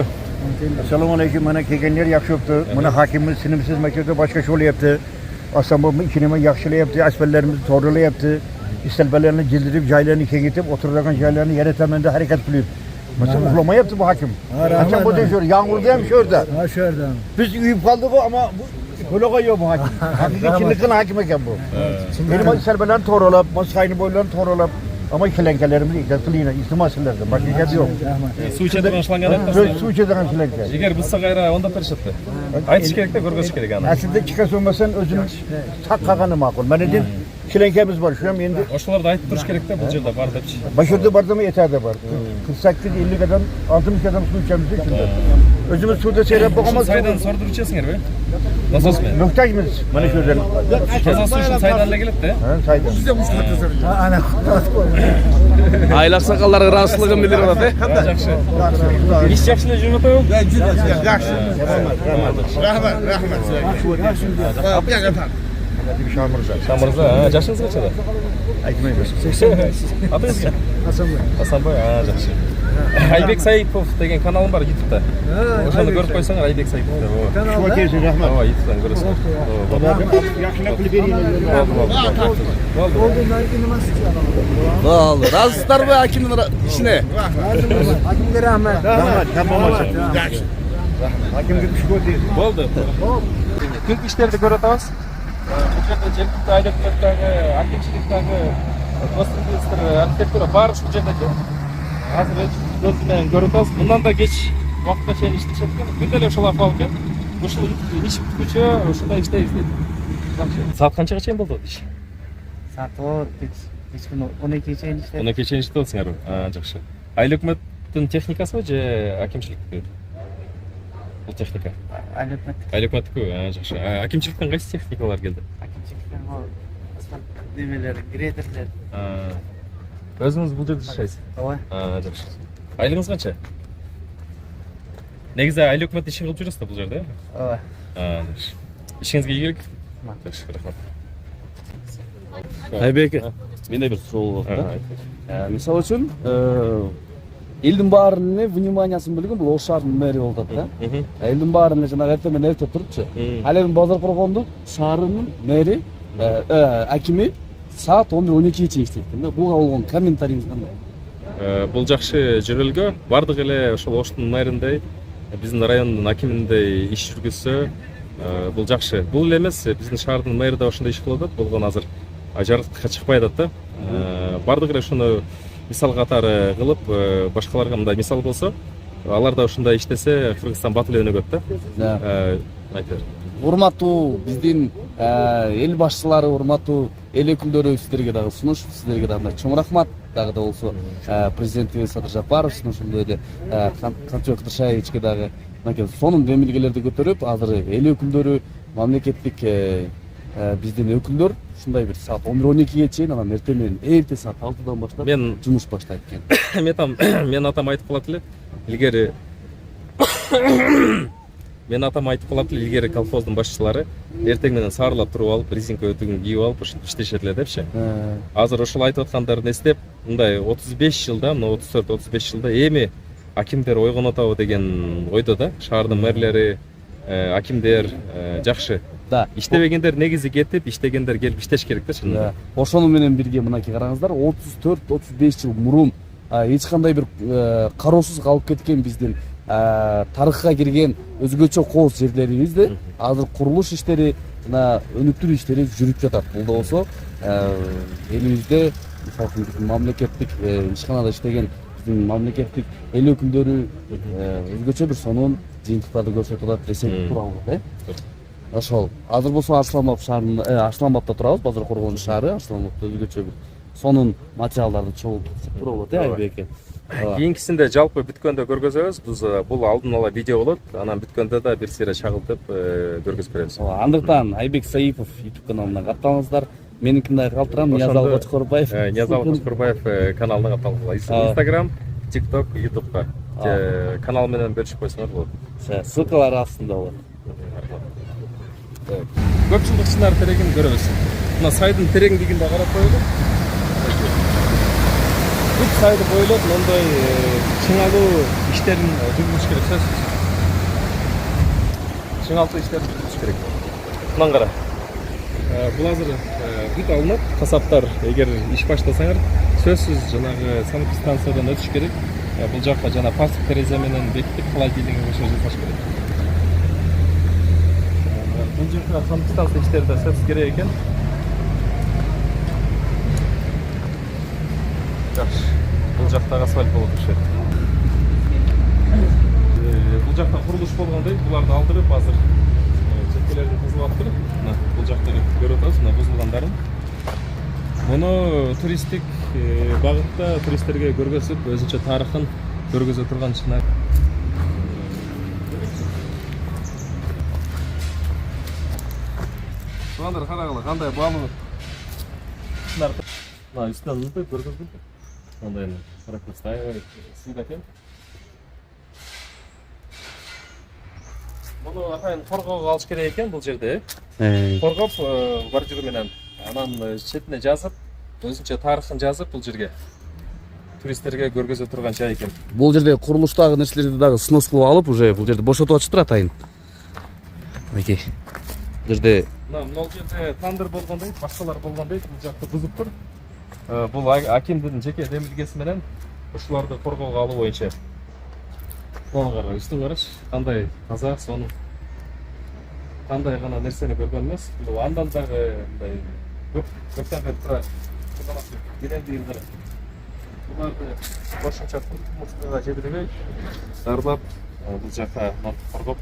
Assalamualaikum. Mana kelganlar yaxshi bo'libdi. Mana hokimimiz sinimsiz maktabda boshqa sho'layapti. Asambo'mi ikkinima yaxshilayapti, asfaltlarimizni to'g'rilayapti. Istalbalarni jildirib, joylarni kengaytib, o'tiradigan joylarni yarataman deb harakat qilyapti. Mesela uxlamayapti bu hokim. Qachon bu deshur, yağmurda ham shu yerda. Ha, shu yerda. Biz uyib qoldik ama bu to'laga yo'q bu hokim. Haqiqiy chinliqli hokim ekan bu. Benim istalbalarni to'g'rilab, masxayni bo'ylarini to'g'rilab, ama kelenkelerimizi ikaz kılıyla, iltimas ederdi. Başka şey yok. Su içeden şlangan Su içeden şlangan. Eğer bulsa gayra onda perişatlı. Aytiş gerek de görgüsü gerek ana. Aslında çıkası olmasan özünün tak kaganı makul. Ben dedim şilenkemiz var şu an endi. Oşularda aytip duruş gerek de bu жерде бар депчи. Başarıda var da mı yeter de var. 48-50 kadar 60 kadar su içemiz şimdi. Özümüz suda seyrep bakamaz. Saydan sordur içesingер be? Nasıl mı? Muhtaçmız. Mana şu yerden. Таза су үшін сайданla келет de. Ha, saydan. Siz de muhtaçsınız. Ana. Айлак сакалдар ыраазычылыгын билдирип атат, Жақшы. Иш жақшы эле жүрүп атабы? Yaxşı. Rahmet. Шамырза, жашыңыз қаншада? Айтмаймыз. 80. Атыңыз кім? Асанбай, жақшы. Айбек Саипов деген каналым бар YouTube'да. Ошоны көрүп койсоңор, Айбек Саипов деп. Шуга келсин, рахмат. Ооба, YouTube'дан көрөсүң. Yaxshilab qilib beringlar. Болду. Ыраазысыздарбы акимдин ишине? Hakimге rahmat. Rahmat, tamamlasın. Yaxshi. Hakimге шүгөр дейсиз. Болду. Күнк иштерди көрүп атабыз. Бул жерде жергиликтүү айлыктардагы, акимчиликтеги, госминистр, архитектура баары ушул жерде. Азыр көз менен көрүп атабыз. Мындан да кеч убакытка чейин иштешет экен. Күндө эле ушул акыбал экен. Ушул иш бүткүчө ушундай иштейбиз дейт. Саат канчага чейин болду иш? Saat 12'ye çeyin işte. 12 чейин иштеп атасыңарбы? Жакшы. Айыл өкмөттүн техникасыбы же акимчиликтики? Бул техника. Айыл өкмөттүкү, жакшы. Акимчиликтен кайсы техникалар келди? Akimçilikten o asfalt demeleri, graderler. Өзүңүз бул жерде жашайсыз? Ооба. Жакшы. Айлыгыңыз канча? Негизи айыл өкмөт ишин кылып жүрөсүз да бул жерде? Ооба. Жакшы. Ишиңизге ийгилик. Жакшы, рахмат. Айбек, менде бир суроо бар. Мисалы үчүн, элдин баарынын вниманиясын билген бул Ош шаарынын мэри болуп атат да. Элдин баарынын жанагы эртең менен эрте турупчу. Ал эми Базар Коргондун шаарынын мэри, акими саат 11-12 чейин иштейт экен да. Буга болгон комментарийиңиз кандай? Бул жакшы жөрөлгө. Бардык эле ошол Оштун мэриндей, биздин райондун акиминдей иш жүргүзсө, бул жакшы. Бул эле эмес, биздин шаардын мэри да ошондой иш кылып атат. Болгон азыр жарыктыкка чыкпай атат да. Бардык эле ошону мисал катары кылып, башкаларга мындай мисал болсо, алар да ушундай иштесе, Кыргызстан бат эле өнөгөт да. Айтыр. Урматтуу биздин эл башчылары, урматтуу эл өкүлдөрү сиздерге дагы сунуш, сиздерге дагы чоң рахмат. Дагы да болсо президентибиз Садыр Жапаров ошондой эле Кантип Кыршаевичке дагы сонун демилгелерди көтөрүп, азыр эл өкүлдөрү, мамлекеттик биздин өкүлдөр ушундай бир саат 11-12ге чейин, анан эртең менен эрте саат 6-дан баштап жумуш баштайт экен. Мен атам айтып калат эле, илгери илгери колхоздун башчылары эртең менен саарылап туруп алып, резинка өтүгүн кийип алып, ушинтип иштешет эле депчи. Азыр ошол айтып аткандарын эстеп, мындай 35 жылда, мына 34-35 жылда эми акимдер ойгонот атабы деген ойдо да, шаардын мэрлери, акимдер жакшы Да. Иштебегендер негизи кетип, иштегендер келип иштеш керек да чынында. Ошону менен бирге мынакей караңыздар 34-35 жыл мурун эч кандай бир кароосуз калып кеткен биздин тарыхка кирген өзгөчө кооз жерлерибизди азыр курулуш иштери мына өнүктүрүү иштери жүрүп жатат. Бул да болсо элибизде мисалы биздин мамлекеттик ишканада иштеген биздин мамлекеттик эл өкүлдөрү өзгөчө бир сонун жыйынтыктарды көрсөтүп атат десек туура болот. Ошол. Азыр болсо Арсланбап шаарында, Арсланбапта турабыз, Базар Коргонуш шаары, Арсланбапта өзгөчө бир сонун материалдарды чогултуп туура болот, Айбек эке. Кийинкисинде жалпы бүткөндө көргөзөбүз. Биз бул алдын ала видео болот. Анан бүткөндө да бир сыйра чагылтып көргөзүп беребиз. Андыктан Айбек Саипов YouTube каналына катталыңыздар. Меникине калтырам, Ниязал Кочкорбаев. Ниязал Кочкорбаев каналына катталыңыздар. Instagram, TikTok, YouTube'га. Канал менен бөлүшүп койсоңор болот. Ссылкалар астында болот. Көпчүлдүк чынар терегин көрөбүз. Мына сайдын тереңдигин да карап коелу. Бүт сайды бойлоп, мындай чыңалуу иштерин жүргүзүш керек, сөзсүз. Чыңалтуу иштерин жүргүзүш керек. Мындан кара. Бул азыр бүт алынат. Касаптар эгер иш баштасаңар, сөзсүз жанагы санэпидстанциядан өтүш керек. Бул жакка жана пластик терезе менен бекитип, холодильниктке кошо жасаш керек. Бул жерде санэпидстанция иштери да сөзсүз керек экен. Жакшы. Бул жакта асфальт болуп турушат. Бул жакта курулуш болгондой, буларды алдырып азыр чекелерди бузуп атып. Мына бул жакта көрүп атабыз, мына бузулгандарын. Муну туристтик багытта туристтерге көргөзүп, өзүнчө тарыхын көргөзө турган чынар. Тугандар карагыла, кандай баалуу чынар. Мына үстүнөн мындай көргөзүп. Мындай карап көрсөй, сыйда экен. Муну атайын коргоого алыш керек экен бул жерде. Коргоп, бордюр менен анан четине жазып, өзүнчө тарыхын жазып бул жерге туристтерге көргөзө турган жай экен. Бул жерде курулуштагы нерселерди дагы снос кылып алып, уже бул жерде бошотуп атышыптыр атайын. Мынакей. Бул жерде мына жерде тандыр болгондой, башкалар болгондой, бул жакты бузуп тур. Бул акимдин жеке демилгеси менен ушуларды коргоого алуу боюнча. Мына кара, үстү караш, кандай таза, сонун. Кандай гана нерсени көргөн эмес. Бул андан дагы мындай көптөн тура келендигин кара. Буларды кошумча мускага жебирбей, дарлап, бул жака коргоп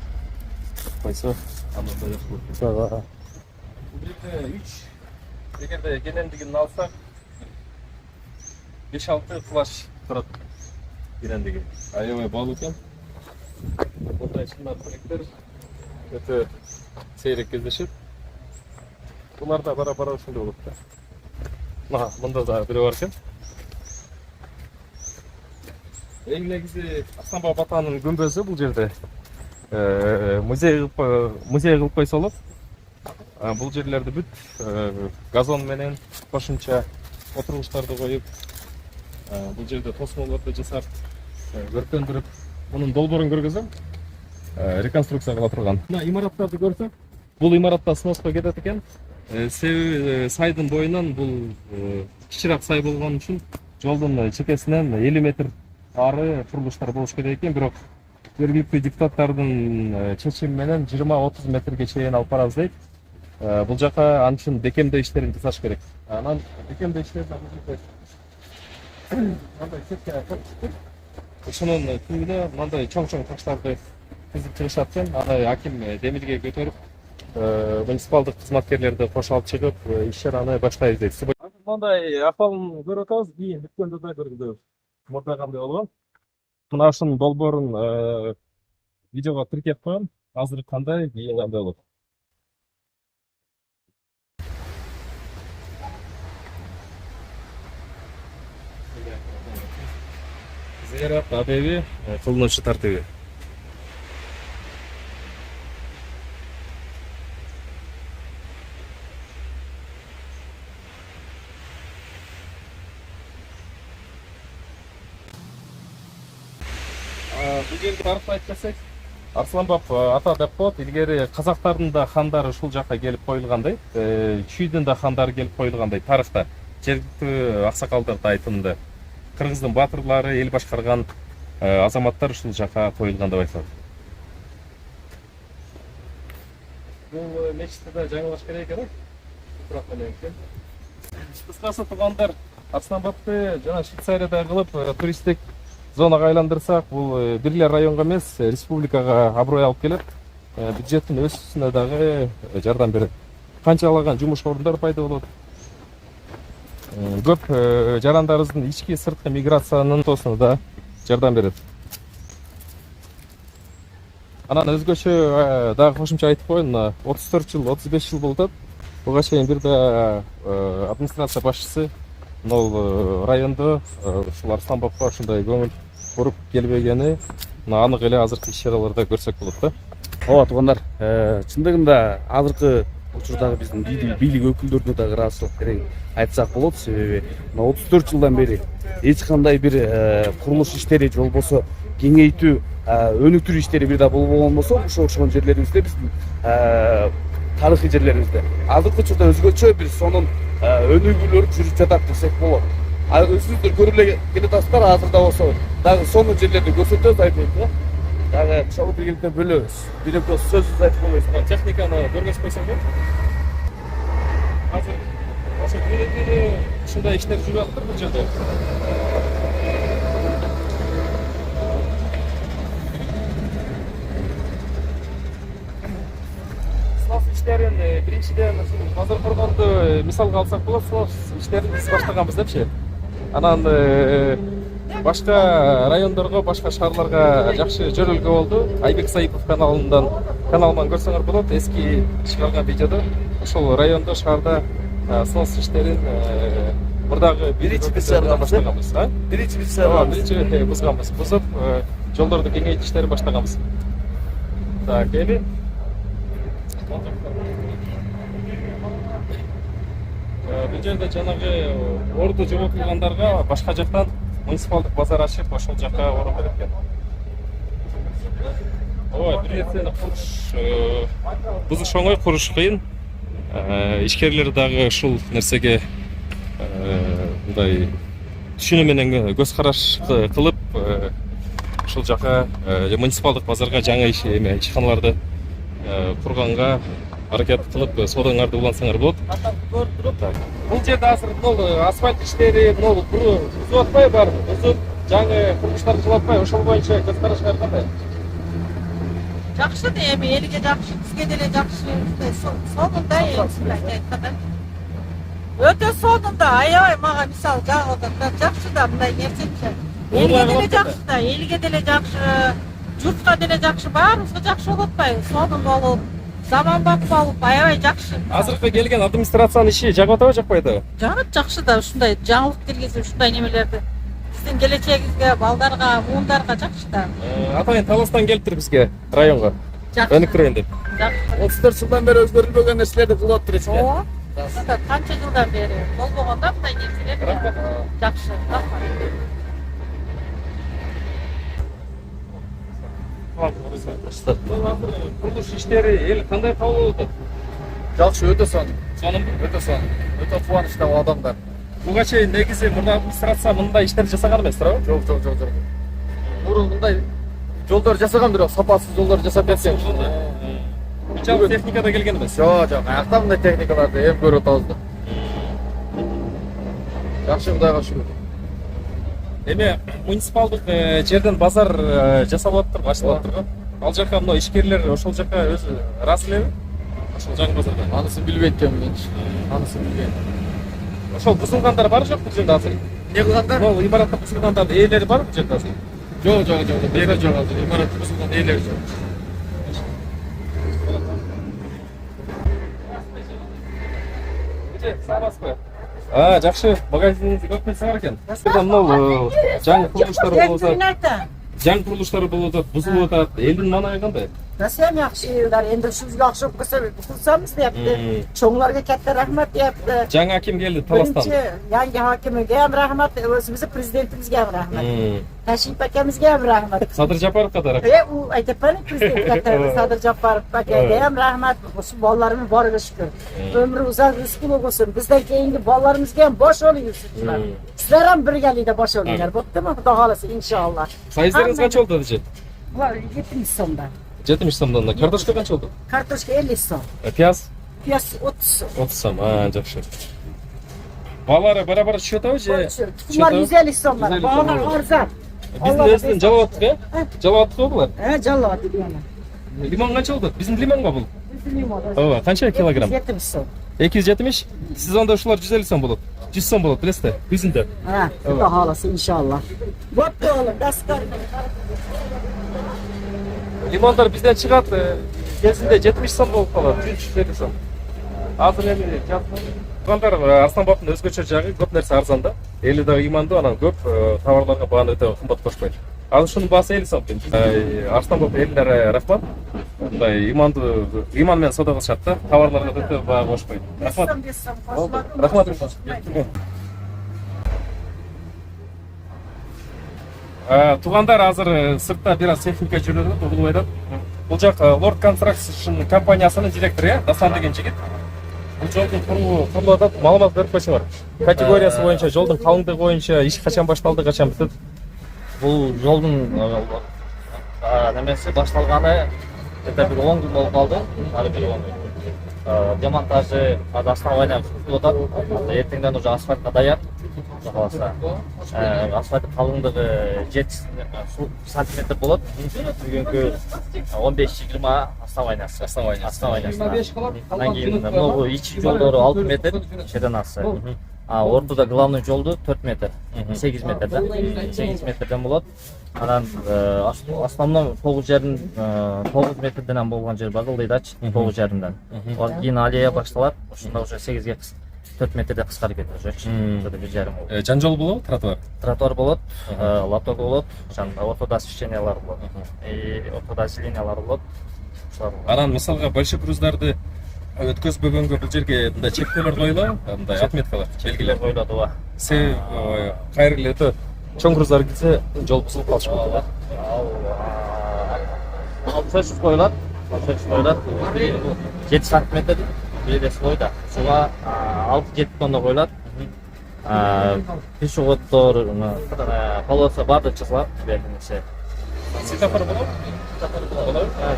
койсо, андан да жакшы болот. Бул жерде 3 эгерде келендигин алсак 5-6 флаш турат келендиги. Аябай баалуу экен. Мындай чынар теректер өтө сейрек кездешет. Булар да бара-бара ошондой болот да. Мына мында да бири бар экен. Эң негизи Арсланбап атанын күмбөзү бул жерде. Музей кылып койсо болот. Бул жерлерди бүт газон менен кошумча отургучтарды коюп, бул жерде тосмолорду жасап, өркөндүрүп, мунун долбоорун көргөзөм. Реконструкция кыла турган. Мына имараттарды көрсөк, бул имаратта сноска кетет экен. Себеби сайдын боюнан бул кичираак сай болгон үчүн жолдун чекесинен 50 метр ары курулуштар болуш керек экен, бирок жергиликтүү депутаттардын чечими менен 20-30 метрге чейин алып барабыз дейт. Бул жака ал үчүн бекемдөө иштерин жасаш керек. Анан бекемдөө иштерди мындай сетка көрсөтүп, ошонун түбүнө мындай чоң-чоң таштарды тизип чыгышат экен. Аны аким демилге көтөрүп, муниципалдык кызматкерлерди кошо алып чыгып, иш-чараны баштайбыз дейт. Мындай акыбалын көрүп атабыз, кийин бүткөндө да көргөзөбүз. Мурда кандай болгон? Мына ушунун долбоорун видеого тиркеп коем. Азыр кандай, кийин кандай болот? Зыярат адеби, кылынуучу тартиби. Бул жерди барып айтсак, Арсланбап ата деп коет. Илгери казактардын да хандары ушул жакка келип коюлгандай, чүйдүн да хандары келип коюлгандай тарыхта. Жергиликтүү аксакалдардын айтымында кыргыздын баатырлары, эл башкарган азаматтар ушул жакка коюлган деп айтылат. Бул мечитте да жаңылаш керек экен. Кыскасы туугандар, Арсланбапты жана Швейцарияда кылып туристтик зонага айландырсак, бул бир эле районго эмес, республикага аброй алып келет. Бюджеттин өсүүсүнө дагы жардам берет. Канчалаган жумуш орундар пайда болот. Көп жарандарыбыздын ички сырткы миграциянын тоосуна да жардам берет. Анан өзгөчө дагы кошумча айтып коеюн, 34 жыл, 35 жыл болуп атат. Буга чейин бир да администрация башчысы мынау райондо ушул Арсланбапка ушундай көңүл буруп келбегени анык эле азыркы иш-чараларда көрсөк болот да. Ооба туугандар, чындыгында азыркы учурдагы биздин бийлик өкүлдөрүнө дагы ыраазычылык керек айтсак болот. Себеби 34 жылдан бери эч кандай бир курулуш иштери же болбосо кеңейтүү, өнүктүрүү иштери бир да болбогон болсо, ошо окшогон жерлерибизде биздин тарыхый жерлерибизде азыркы учурда өзгөчө бир сонун өнүгүүлөр жүрүп жатат десек болот. Өзүңүздөр көрүп эле келатасыздар, азыр да болсо дагы сонун жерлерди көрсөтөбүз, айтайын. Дагы чогуу биргеликте бөлөбүз. Бир эки сөзсүз айтып коебуз. Техниканы көргөзүп койсоң болот. Азыр ошо күнү ушундай иштер жүрүп атат бул жерде. Снос иштерин биринчиден базар коргонду мисалга алсак болот. Снос иштерин биз баштаганбыз депчи. Анан башка райондорго, башка шаарларга жакшы жөрөлгө болду. Айбек Саипов каналынан көрсөңөр болот. Эски чыгарган видеодо ошол райондо, шаарда снос иштерин мурдагы биринчи баштаганбыз. Биринчи бузганбыз. Бузуп, жолдорду кеңейтүү иштерин баштаганбыз. Так, эми бул жерде жанагы орду жоготулгандарга башка жактан муниципалдык базар ачып, ошол жакка орун берет экен. Ой, бир нерсени куруш бузуш оңой, куруш кыйын. Ишкерлер дагы ушул нерсеге мындай түшүнүү менен көз караш кылып, ушул жака муниципалдык базарга жаңы ишканаларды курганга аракет кылып, соодаңарды улантсаңар болот. Бул жерде азыр асфальт иштери бузуп атпай бар, бузуп жаңы курулуштарды кылып атпай, ошол боюнча көз карашыңар кандай? Жакшы да, эми элге жакшы, бизге деле жакшы. Сонунда айтканда. Өтө сонунда, аябай мага мисал жакшы да мындай нерсечи. Элге деле жакшы да, элге деле жакшы, журтка деле жакшы, баарыбызга жакшы болуп атпайбы? Сонун болуп, заманбап болуп, аябай жакшы. Азыркы келген администрациянын иши жагып атабы, жакпайбы? Жагат, жакшы да, ушундай жаңылык киргизип, ушундай немелерди биздин келечегибизге, балдарга, муундарга жакшы да. Атайын Таластан келиптир бизге районго. Өнүктүрөйүн деп. 34 жылдан бери өзгөрүлбөгөн нерселерди кылып атыптыр эчке. Ооба. Канча жылдан бери болбогондо мындай нерселер жакшы. Курулуш иштери эл кандай кабыл болуп атат? Жакшы, өтө сонун. Сонунбу? Өтө сонун. Өтө кубанычтуу адамдар. Буга чейин негизи мурда администрация мындай иштерди жасаган эмес, туурабы? Жок. Мурун мындай жолдор жасаган, бирок сапасыз жолдор жасап кеткен. Жалпы техника да келген эмес. Жок, аякта мындай техникаларды эми көрүп атабыз да. Жакшы, Кудайга шүгүр. Эми муниципалдык жерден базар жасалып атыптыр, ачылып атыптыр. Ал жака мына ишкерлер ошол жака өзү ыраазы элеби? Ошол жаңы базарда. Анысын билбейт экенмин менчи. Анысын билбейм. Ошол бузулгандар бар жок бул жерде азыр? Не кылгандар? Бул имаратта бузулгандардын ээлери бар бул жерде азыр? Жок. Бери жок азыр. Имаратты бузулган ээлери жок. Саламатсызбы? Жакшы, магазининизди көп келсеңер экен. Сизден мынау жаңы курулуштар болуп атат. Жаңы курулуштар болуп атат, бузулуп атат. Элдин маанайы кандай? Nasıl hem yaxşılar, endi şu yaxşı kursamız deyapti. Çoğlarga katta rahmat deyapti. жаңа hakim geldi Talas'tan. Birinchi yangi hokimiga ham rahmat, o'zimizni prezidentimizga ham rahmat. Tashrif akamizga ham rahmat. Sadir Japarovga da rahmat. U aytapman prezident katta Sadir Japarov akaga ham rahmat. Shu bolalarimni boriga shukr. Ömrü uzun, rizqi bo'lsin. Bizdan keyingi bolalarimizga ham bosh olinglar. Sizlar ham birgalikda bosh olinglar. Bo'ptimi? Xudo xolasa inshaalloh. Sayızlarınız kaç oldu Hatice? Var 70 so'mdan. 70 so'mdan da. Kartoshka kaç oldu? Kartoshka 50 so'm. Piyaz? Piyaz 30 so'm. 30 so'm. Ha, жақсы. Bağları beraber tushadi je? Tuxumlar 150 so'mdan. Bağlar arzon. Bizning o'zimizdan Jalavatga, Jalavatga bular. Ha, Jalovat mana. Limon kaç oldu? Bizim limonga bu. Bizim limon. Ova, qancha kilogram? 70 so'm. 270. Siz onda shular 150 so'm bo'ladi. 100 so'm bo'ladi, bilasizlar. Bizda. Ha, Xudo xolasa inshaalloh. Bo'pti o'g'lim, dastkor. Limonlar bizden chiqadi. Kezdinde 70 so'm bo'lib qoladi, 150 so'm. Hozir endi limonlar Arslonbobning o'zgacha jag'i ko'p narsa arzonda. 50 da iymanda ana ko'p tovarlarga бағаны o'ta qimmat qo'shmaydi. Hozir shuni bahsi 50 so'm. Arslonbob ellar rahmat. Bunday iymon bilan savdo qilishadi, tovarlarga o'ta baho qo'shmaydi. Rahmat. Rahmat. Туғандар азыр сыртта biraz техника жүреді, бұл ойда. Бұл жақ Lord Construction компаниясының директоры, Дасан деген жігіт. Бұл жолдың құрылуында малымат беріп қойса бар. Категориясы бойынша, жолдың қалыңдығы бойынша, ешқашан башталды, қашан бітеді. Бұл жолдың немесі башталғаны это бір 10 күн болып қалды. Демонтажы основания күтіліп жатыр. Ертеңден уже асфальтқа даяр. Асфальт қалыңдығы 7 сантиметр болады. Бүгінгі 15-20 основаниясы. Одан кейін новый ичи жолдары 6 метр ширинасы. Ортада главный жолды 4 метр, 8 метрден. 8 метрден болады. Анан основной 9 метрден болған жер бар, дейдач 9 жарымдан. Кейін аллея башталат, ошында уже 8-ге 4 метрде қысқарып кетті уже. Жан жол болады, тротуар? Тротуар болады, лоток болады, ортада освещениялар болады. Ортада зелениялар болады. Анан мысалға большой груздарды өткізбегенге бұл жерге мындай чектелер қойылады, мындай отметкалар, белгілер қойылады, ооба. Қайырлы өтө чоң груздар келсе жол бұзылып қалышы болады. 600 қойылады, 7 сантиметр белесі қойды. Суға 6-7 тонна қойылады. Пешеходтар, полоса барды числап берілмесе. Светофор болады?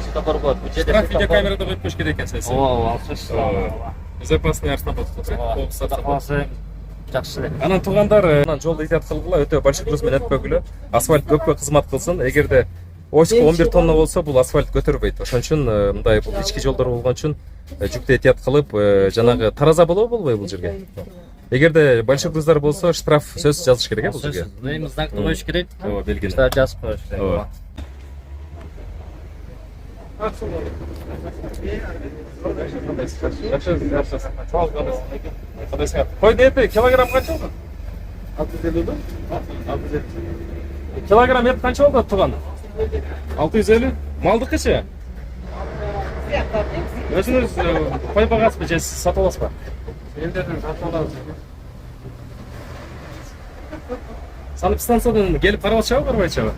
Светофор болады. Штраф видеокамерада қойып қойыш керек екен сәйсі. Безопасный Арслонбоб. Жақсы. Анан туғандар жолды итат қылғыла өте большой грузмен өтпөгілі. Асфальт көпке қызмат қылсын. Егерде Осик 11 тонна болса, бұл асфальт көтербейді. Ошон үчүн мындай бул ички жолдор болгон үчүн жүктү этият кылып, жанагы тараза болбойбу бул жерге. Эгерде большой груздар болсо, штраф сөз жазыш керек бул жерге. Эми знакты коюш керек. Ооба, белгилүү. Штраф жазып коюш керек. Қой еті килограмм қанша болды? 650 да? Килограмм ет қанша болды туған? 650? Малдықы ше? Өзіңіз қой бағасы ба, жесі сатып аласыз ба? Елдерден сатып аласыз. Санып станциядан келіп қарап шыға барбай шыға?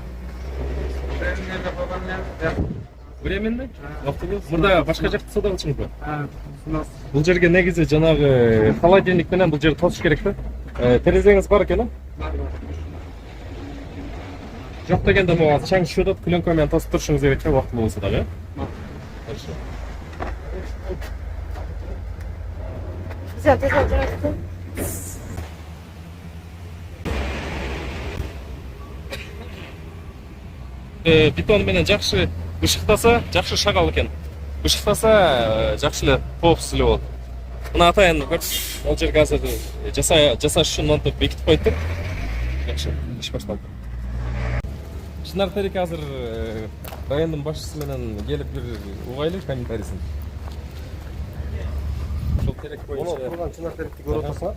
Временный? Мұрда башқа жақты сауда қылшыңыз ба? Бұл жерге негізі жанағы холодильник менен бұл жерді тосыш керек та? Терезеңіз бар екен, а? Жоқ дегенде маған шаң шөдіп, пленкамен тосып тұршыңыз керек те, уақытлы болса дағы, бетон менен жақшы ышықтаса, жақшы шағал екен. Ышықтаса, жақшы эле қоопсуз эле болот. Мына атайын көрсөз, ол жерге азыр жасаш үчүн монтоп бекитип коюптур. Жакшы, иш башталды. Чынар Тереке азыр райондун башчысы менен келип бир угайлы комментарийсин. Ошол терек боюнча турган Чынар Теректи көрүп атасыңар.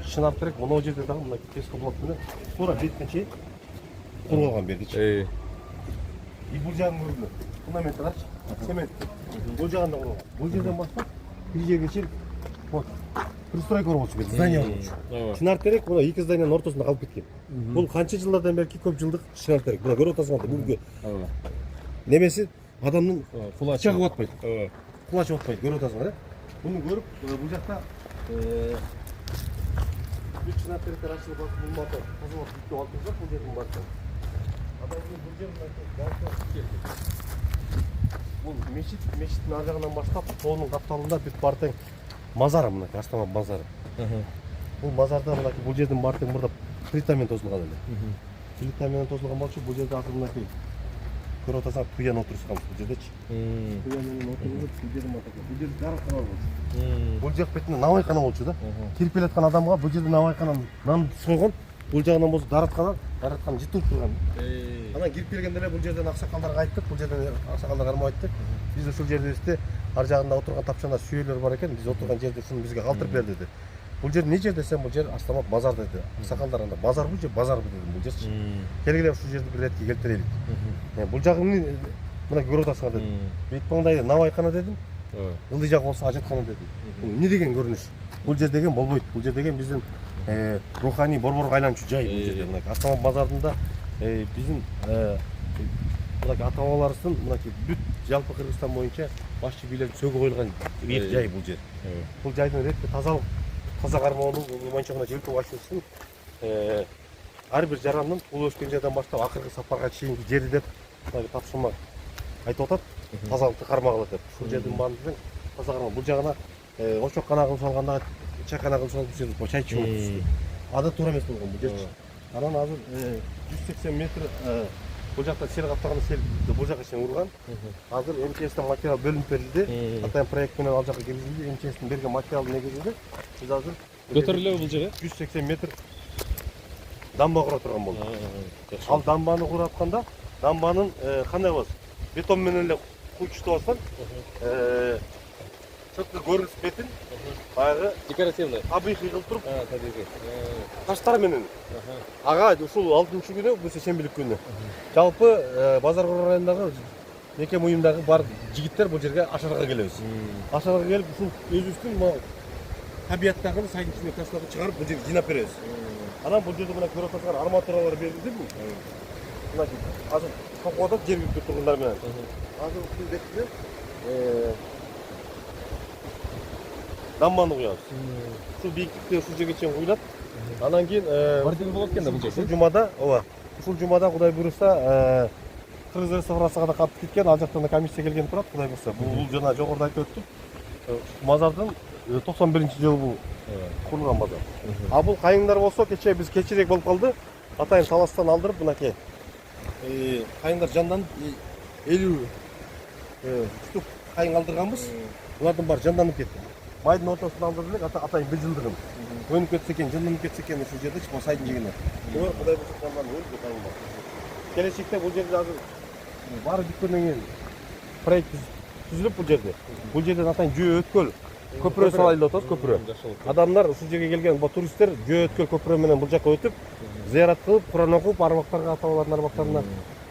Чынар Терек мына жерде дагы мына кеско блок менен туура беткенче курулган бердичи. бул жагын көрдү. Фундаменти карчы. Цемент. Бул жагында курулган. Бул жерден баштап бир жерге чейин вот пристройка болчу, бир здание болчу. Чынар терек мына эки зданиянын ортосунда калып кеткен. Бул канча жылдардан берки көп жылдык чынар терек. Мына көрүп атасыңар да бүгүнкү немеси адамдын чагып атпайт. Кулачып атпайт, көрүп атасыңар, Буну көрүп бул жакта бүт чынар теректер ачылып атып булмады. Тазалап бүттүп алып турсак бул жердин башы. Андан кийин бул жер бул мечиттин ар жагынан баштап тоонун капталында бүт бартең мазар мына Астама мазары. Бул мазарда мынакей бул жердин бартең мурда плитамен тосулган эле. Плитамен тосулган болчу, бул жерде азыр мынакей көрүп атасаң туян отурушкан бул жердечи. Туян менен отуруп бул жердин матака. Бул жерде жарык болчу. Бул жак бетинде навайкана болчу да. Кирип келаткан адамга бул жерде навайканан нан сойгон, бул жагынан болсо дараткан жытылып турган. Анан кирип келгенде эле бул жерден аксакалдарга айттык, бул жерден аксакалдар кармап айттык. Биз ушул жерибизде ар жагында отурган тапчанда сүйөлөр бар экен, биз отурган жерде ушуну бизге калтырып бер деди. Бул жер эмне жер десем, бул жер Астама базар деди. Аксакалдар анда базарбы же базарбы дедим бул жерчи. Келгиле ушул жерди бир ретке келтирелик. Бул жагы мына көрүп атасыңар дедим. Бейт маңдайда навайкана дедим. Ылдый жак болсо ажаткана дедим. Эмне деген көрүнүш? Бул жер деген болбойт. Бул жер деген биздин руханий борборго айланчу жай бул жерде. Мына Астама базарында биздин мынакей ата-бабаларыбыздын мынакей бүт жалпы Кыргызстан боюнча башчы бийлердин сөгү коюлган бир жай бул жер. Бул жайдын ретке тазалык, таза кармоонун манчагына желпи башчысынын ар бир жарандын бул өскөн жерден баштап акыркы сапарга чейинки жери деп тапшырма айтып атат. Тазалыкты кармагыла деп. Ушул жердин баардыгын таза кармак. Бул жагына очоккана кылып салганда, чайкана кылып салып чай чыгып түштү. Ада туура эмес болгон бул жерчи. Анан азыр 180 метр бул жакта сел каптаган сел бул жака чейин урган. Азыр МЧСтен материал бөлүнүп берилди. Атайын проект менен ал жака киргизилди. МЧСтин берген материалдын негизинде биз азыр көтөрүлөбү бул жерге 180 метр дамба кура турган болдук. Ал дамбаны куратканда дамбанын кандай болот? Бетон менен эле куйчутуп алсаң, чөткө көрүнүш бетин баягы декоративный табигый кылып туруп, табигый таштар менен. Ага ушул 6-күнү, бул шембилик күнү. Жалпы базар районундагы неке муюмдагы бар жигиттер бул жерге ашарга келебиз. Ашарга келип ушул өзүбүздүн табияттагы сайдын ичине таштарды чыгарып бул жерге жыйнап беребиз. Анан бул жерде мына көрүп атасыңар арматуралар берилди бул. Мына азыр токуп атат жергиликтүү тургундар менен. Азыр ушул бетине дамбаны куябыз. Ушул бийиктикте ушул жерге чейин куюлат. Анан кийин бординг болот экен да бул жерде. Ушул жумада, ооба. Ушул жумада Кудай буйруса Кыргыз реставрацияга да катып кеткен, ал жактан да комиссия келген турат, Кудай буйруса. Бул жана жогоруда айтып өттүк. Мазардын 91-жылы бул курулган базар. А бул кайыңдар болсо кече биз кечирээк болуп калды. Атайын таластан алдырып мынакей кайыңдар жанданып 50 штук кайың алдырганбыз. Булардын баары жанданып кетти. Майдын ортосунда алдырып элек атайын бир жылдыгын. Өнүп кетсе экен, жанданып кетсе экен ушул жерде бул сайдын жигине. Оор Кудай буйруса жанданып өлүп кайың бар. Келечекте бул жерде азыр баары бүткөндөн кийин проект түзүлүп бул жерде. Бул жерден атайын жөө өткөл көпүрө салайлы деп атабыз, көпүрө. Адамдар ушул жерге келген туристтер жөө өткөл көпүрө менен бул жака өтүп, зыярат кылып, Куран окуп, арбактарга, ата-бабалардын арбактарына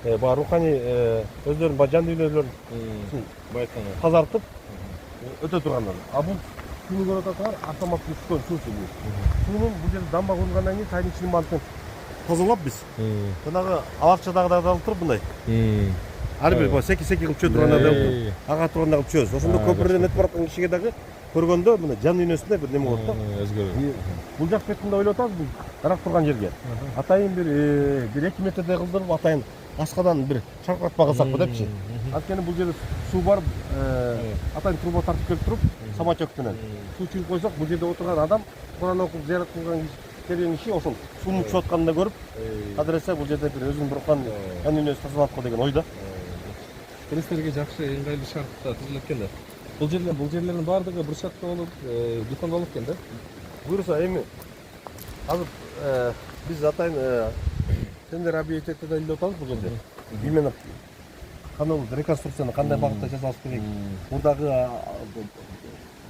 баягы руханий өздөрүнүн жан дүйнөлөрүн тазартып өтө тургандар. А бул суну көрүп атасыңар, Астамаптын түшкөн суусу бул. Суунун бул жерде дамба курулгандан кийин сайдын ичинин баарын тазалап биз. Жанагы алакчадагыдай алып туруп мындай. Ар бир секи-секи кылып чөө турганда ага турганда кылып чөөбүз. Ошондо көпүрөдөн өтүп бараткан кишиге дагы көргөндө мына жан дүйнөсүндө бир неме болот да. Өзгөрөт. Бул жак бетинде ойлоп атабыз биз дарак турган жерге. Атайын бир 2 метрдей кылдырып, атайын аскадан бир чаркыратма кылсакпы депчи. Анткени бул жерде суу бар, атайын труба тартып келип туруп, самотек менен суу чыгып койсок, бул жерде отурган адам Куран окуп зыярат кылган келген киши ошол сууну чыгып атканын көрүп, адыресе бул жерде бир өзүнүн руханий жан дүйнөсү тазалап го деген ойдо. Туристтерге жакшы ыңгайлуу шартта түзүлүп экен да. Бул жерлердин баардыгы брусчатка болуп, бетон болуп экен да. Буюрса эми азыр биз атайын тендер объектте деп атабыз бул жерде. Именно кандай реконструкцияны кандай багытта жасалыш керек, мурдагы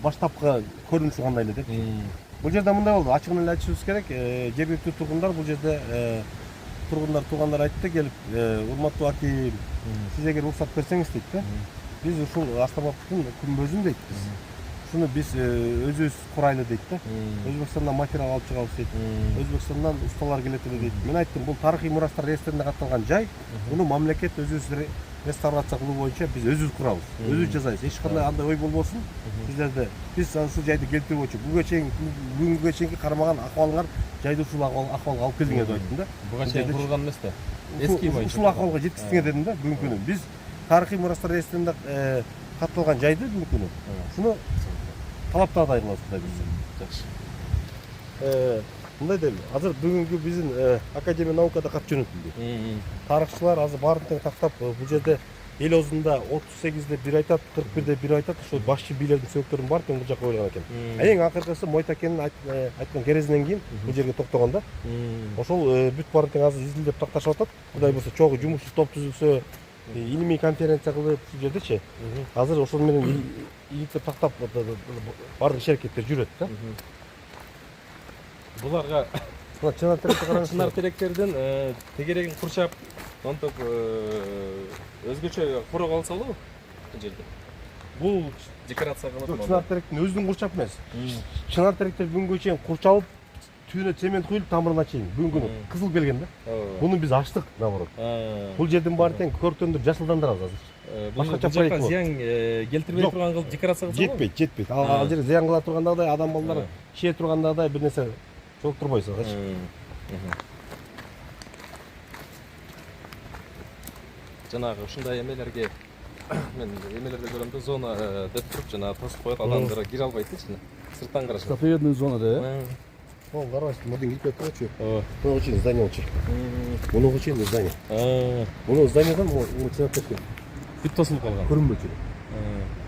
баштапкы көрүнүшү кандай эле деп. Бул жерде мындай болду, ачыгын эле айтышыбыз керек. Жергиликтүү тургундар бул жерде туугандар айтты келип, урматтуу аким, Сиз эгер уруксат берсеңиз дейт да. Биз ушул Асланбаптын күмбөзүн дейт биз. Ушуну биз өзүбүз курайлы дейт да. Өзбекстандан материал алып чыгабыз дейт. Өзбекстандан усталар келет дейт. Мен айттым, бул тарыхый мурастар реестринде катталган жай. Муну мамлекет өзүбүз реставрация кылуу боюнча биз өзүбүз курабыз. Өзүбүз жасайбыз. Эч кандай андай ой болбосун. Сиздерде биз ушул жайды келтирүү боюнча бүгүнгө чейинки кармаган акыбалыңар жайды ушул акыбалга алып келдиңер деп айттым да. Буга чейин курулган эмес да. Эски боюнча. Ушул акыбалга жеткиздиңер дедим да бүгүнкү күнү. Биз тарыхый мурастар реестринде катталган жайды бүгүнкү күнү. Шуну талаптагыдай кылабыз Кудай билсе. Жакшы. Мындай дейм, азыр бүгүнкү биздин Академия наукада кат жөнөтүлдү. Тарыхчылар азыр баарын тең тактап, бул жерде эл оозунда 38де бир айтат, 41де бир айтат, ошол башчы бийлердин сөктөрүн баары тең бул жакка койгон экен. Эң акыркысы Мойтакенин айткан керезинен кийин бул жерге токтогон да. Ошол бүт баарын тең азыр изилдеп такташып атат. Кудай буюрса чогуу жумушчу топ түзүлсө, илимий конференция кылып ушул жердечи. Азыр ошол менен иликтеп тактап баардык иш-аракеттер жүрөт да. Буларга чынар теректерден тегерегин курчап, онтоп өзгөчө курок алса болобу бул жерде? Бул декорация кылып. Жок, чынар теректин өзүн курчап эмес. Чынар теректер бүгүнгө чейин курчалып, түбүнө цемент куюлуп, тамырына чейин бүгүнгү күнү кызыл келген да. Муну биз ачтык, наоборот. Бул жердин баары тең көрктөндүрүп жашылдандырабыз азыр. Башкача проект зыян келтирбей турган кылып декорация кылса болобу? Жетпейт. Ал жерде зыян кыла тургандагыдай, адам балдар шие тургандагыдай бир нерсе жолуктурбойсуз азырчы. Жанагы ушундай эмелерге мен эмелерде көрөм да, зона деп туруп жана тосуп коет, адамдар кире албайт да ичине. Сырттан карашат. Заповедный зона да, э? Карабайсың, мурдун кирип турчу. Муну чейин зданиячы. Муну чейин здание. Муну зданиядан муну чыгып кеткен. Бүт тосулуп калган. Көрүнбөчү.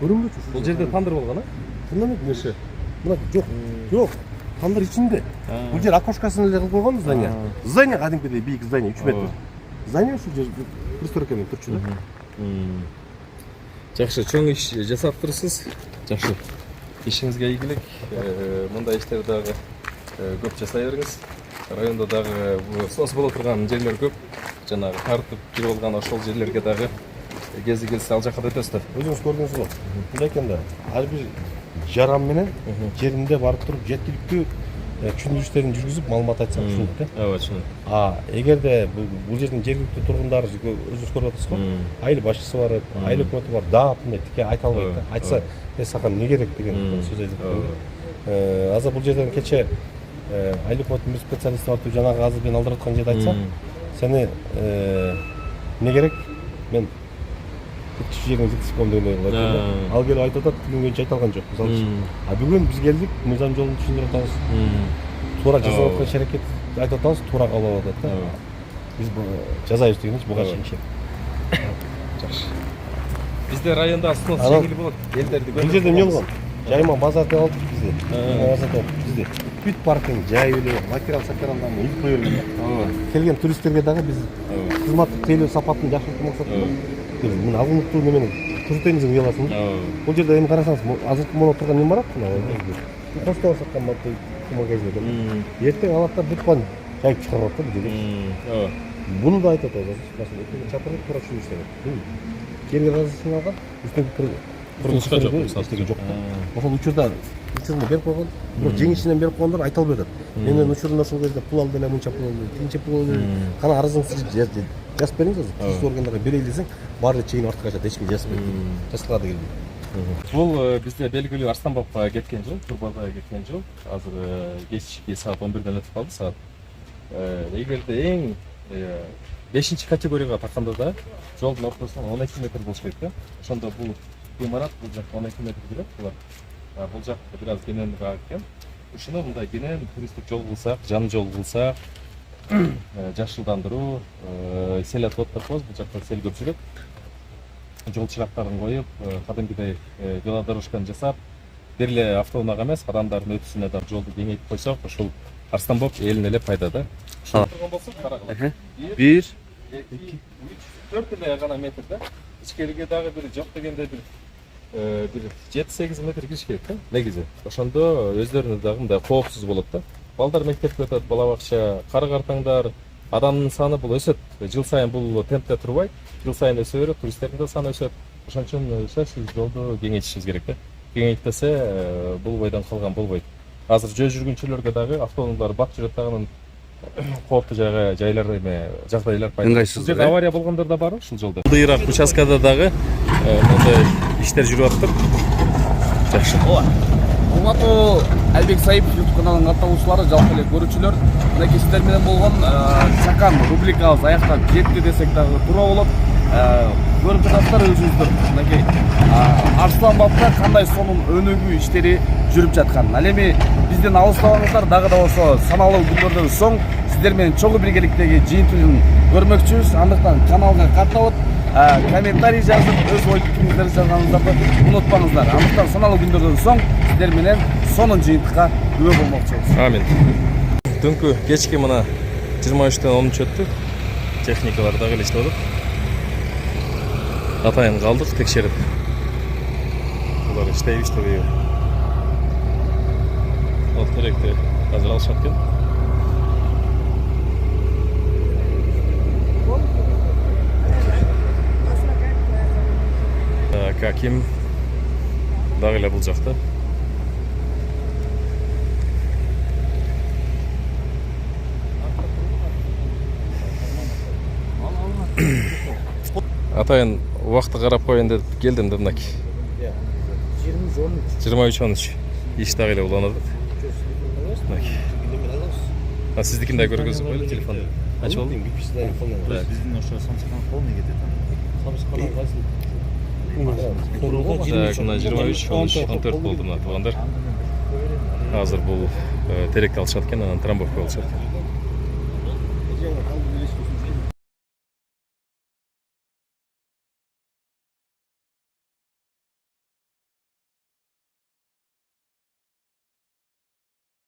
Көрүнбөчү. Бул жерде тандыр болгон, а? Тандыр эмес. Мына жок. Жок. Тандыр ичинде. Бул жер окошкасын эле кылып койгон здание. Здание кадимкидей бийик здание 3 метр. Здание ушул жер пристройка менен турчу да. Жакшы, чоң иш жасап турсуз. Жакшы. Ишиңизге ийгилик. Мындай иштер дагы көп жасай бериңиз. Райондо дагы сос боло турган жерлер көп. Жанагы тартып кирип алган ошол жерлерге дагы кези келсе ал жакка да өтөсүз. Өзүңүз көрдүңүз го. Мындай экен да. Ар бир жаран менен жеринде барып туруп жеткиликтүү түшүндүрүштөрүн жүргүзүп маалымат айтсак түшүнөт да. Ооба, түшүнөт. Эгерде бул жердин жергиликтүү тургундары өзүңүз көрүп атасыз го. Айыл башчысы бар, айыл өкмөтү бар, дап мындай тике айта албайт да. Айтса, сакан эмне керек деген сөз айтып кеткен. Азыр бул жерден кече айыл өкмөтүнүн бир специалисти барып жанагы азыр мен алдырып аткан жерди айтса, сени эмне керек? Мен жериңе жеткизип коем деген ойлойт. Ал келип айтып атат, бүгүнкүнчө айта алган жок. Мисалы, бүгүн биз келдик, мыйзам жолун түшүндүрүп атабыз. Туура жасап аткан иш-аракет айтып атабыз, туура кабыл алып атат да. Биз жазайбыз дегенбиз, буга чейин иши. Жакшы. Бизде районда снос жеңил болот. Элдерди көрүп. Бул жерде эмне болгон? Жайма базар деп алып бизде. Бизде бүт парктын жай эле материалдарын илип кое берген. Келген туристтерге дагы биз кызматтык тейлөө сапатын жакшыртуу максатында мына агымдуу немени көрсөтөйүн деген уяласың. Бул жерде эми карасаңыз, азыркы моно турган неме бар да, костоо саткан магазин. Эртең алаттар бүт баарын жайып чыгарып атат бул жерге. Буну да айтып атабыз. Чапырып тура түшүнүш керек. Жерге разрешение алган, үстүнкү курулушта жок, эчтеке жок. Ошол учурда учурун берип койгон, бирок жеңишинен берип койгондор айта албай атат. Менин учурумда ошол кезде пул алды эле, мынча пул алды, тинче пул алды. Кана арызыңызды жазып бериңиз азыр. Тиздүү органдарга берейин десең, баары чейин артка качат, эч ким жазып бербейт. Жазгыла да келбейт. Бул бизде белгилүү Арстанбапка кеткен жол, Турбазага кеткен жол. Азыр кечки саат 11ден өтүп калды саат. Эгерде эң 5-категорияга тарканда да жолдун ортосунан 12 метр болуш керек да. Ошондо бул имарат бул жакка 12 метр жүрөт. Бул жак бир аз кененирээк экен. Ушуну мындай кенен туристтик жол кылсак, жан жол кылсак, жашылдандыруу, сел отводдор коебуз, бул жакта сел көп жүрөт. Жол чырактарын коюп, кадимкидей велодорожканы жасап, бир эле автоунаага эмес, адамдардын өтүүсүнө да жолду кеңейтип койсок, ушул Арстанбап элине эле пайда да. Ушул турган болсок, карагыла. 1, 2, 3, 4 эле гана метр да. Ичкериге дагы бир жок дегенде бир 7-8 метр кириш керек да, негизи. Ошондо өздөрүнө дагы мындай коопсуз болот да. Балдар мектепке өтөт, бала бакча, кары картаңдар, адамдын саны бул өсөт. Жыл сайын бул темпте турбайт. Жыл сайын өсө берет, туристтердин да саны өсөт. Ошон үчүн сиз жолду кеңейтишибиз керек да. Кеңейтпесе бул бойдон калган болбойт. Азыр жөө жүргүнчүлөргө дагы автоунаалар бак жүрөт дагы кооптуу жайлар жагдайлар пайда болот. Бул жерде авария болгондор да бар ушул жолдо. Ылдыйраак участкада дагы мындай иштер жүрүп атыптыр. Жакшы. Урматтуу Айбек Саипов YouTube каналынын катталуучулары, жалпы эле көрүүчүлөр, мынакей сиздер менен болгон чакан рубрикабыз аяктап жетти десек дагы туура болот. Көрүп жатасыздар өзүңүздөр, мынакей Арслан бабда кандай сонун өнүгүү иштери жүрүп жаткан. Ал эми бизден алыстабаңыздар, дагы да болсо саналуу күндөрдөн соң сиздер менен чогуу биргеликтеги жыйынтыгын көрмөкчүбүз. Андыктан каналга катталып, комментарий жазып, өз ой пикириңиздерди жазганыңыздарды унутпаңыздар. Андыктан саналуу күндөрдөн соң сиздер менен сонун жыйынтыкка күбө болмокчубуз. Амин. Түнкү кечки мына 23-тен 10 өттү. Техникалар дагы эле иштеп атат. Атайын калдык текшерип. Булар иштейби, иштебейби. Ал теректи азыр алышат экен. Аким дагы эле бул жакта. Атайын убакытты карап коеюн деп келдим да мынакей. 23-13. Иш дагы эле уланат. Мынакей. Сиздикин да көргөзүп коелу телефонду. Ачып болду. Биздин ошо Самсакан полный кетет. Самсакан кайсы? Так, мына 23, 13, 14 болду мына туугандар. Азыр бул теректи алышат экен, анан трамбовка болушат.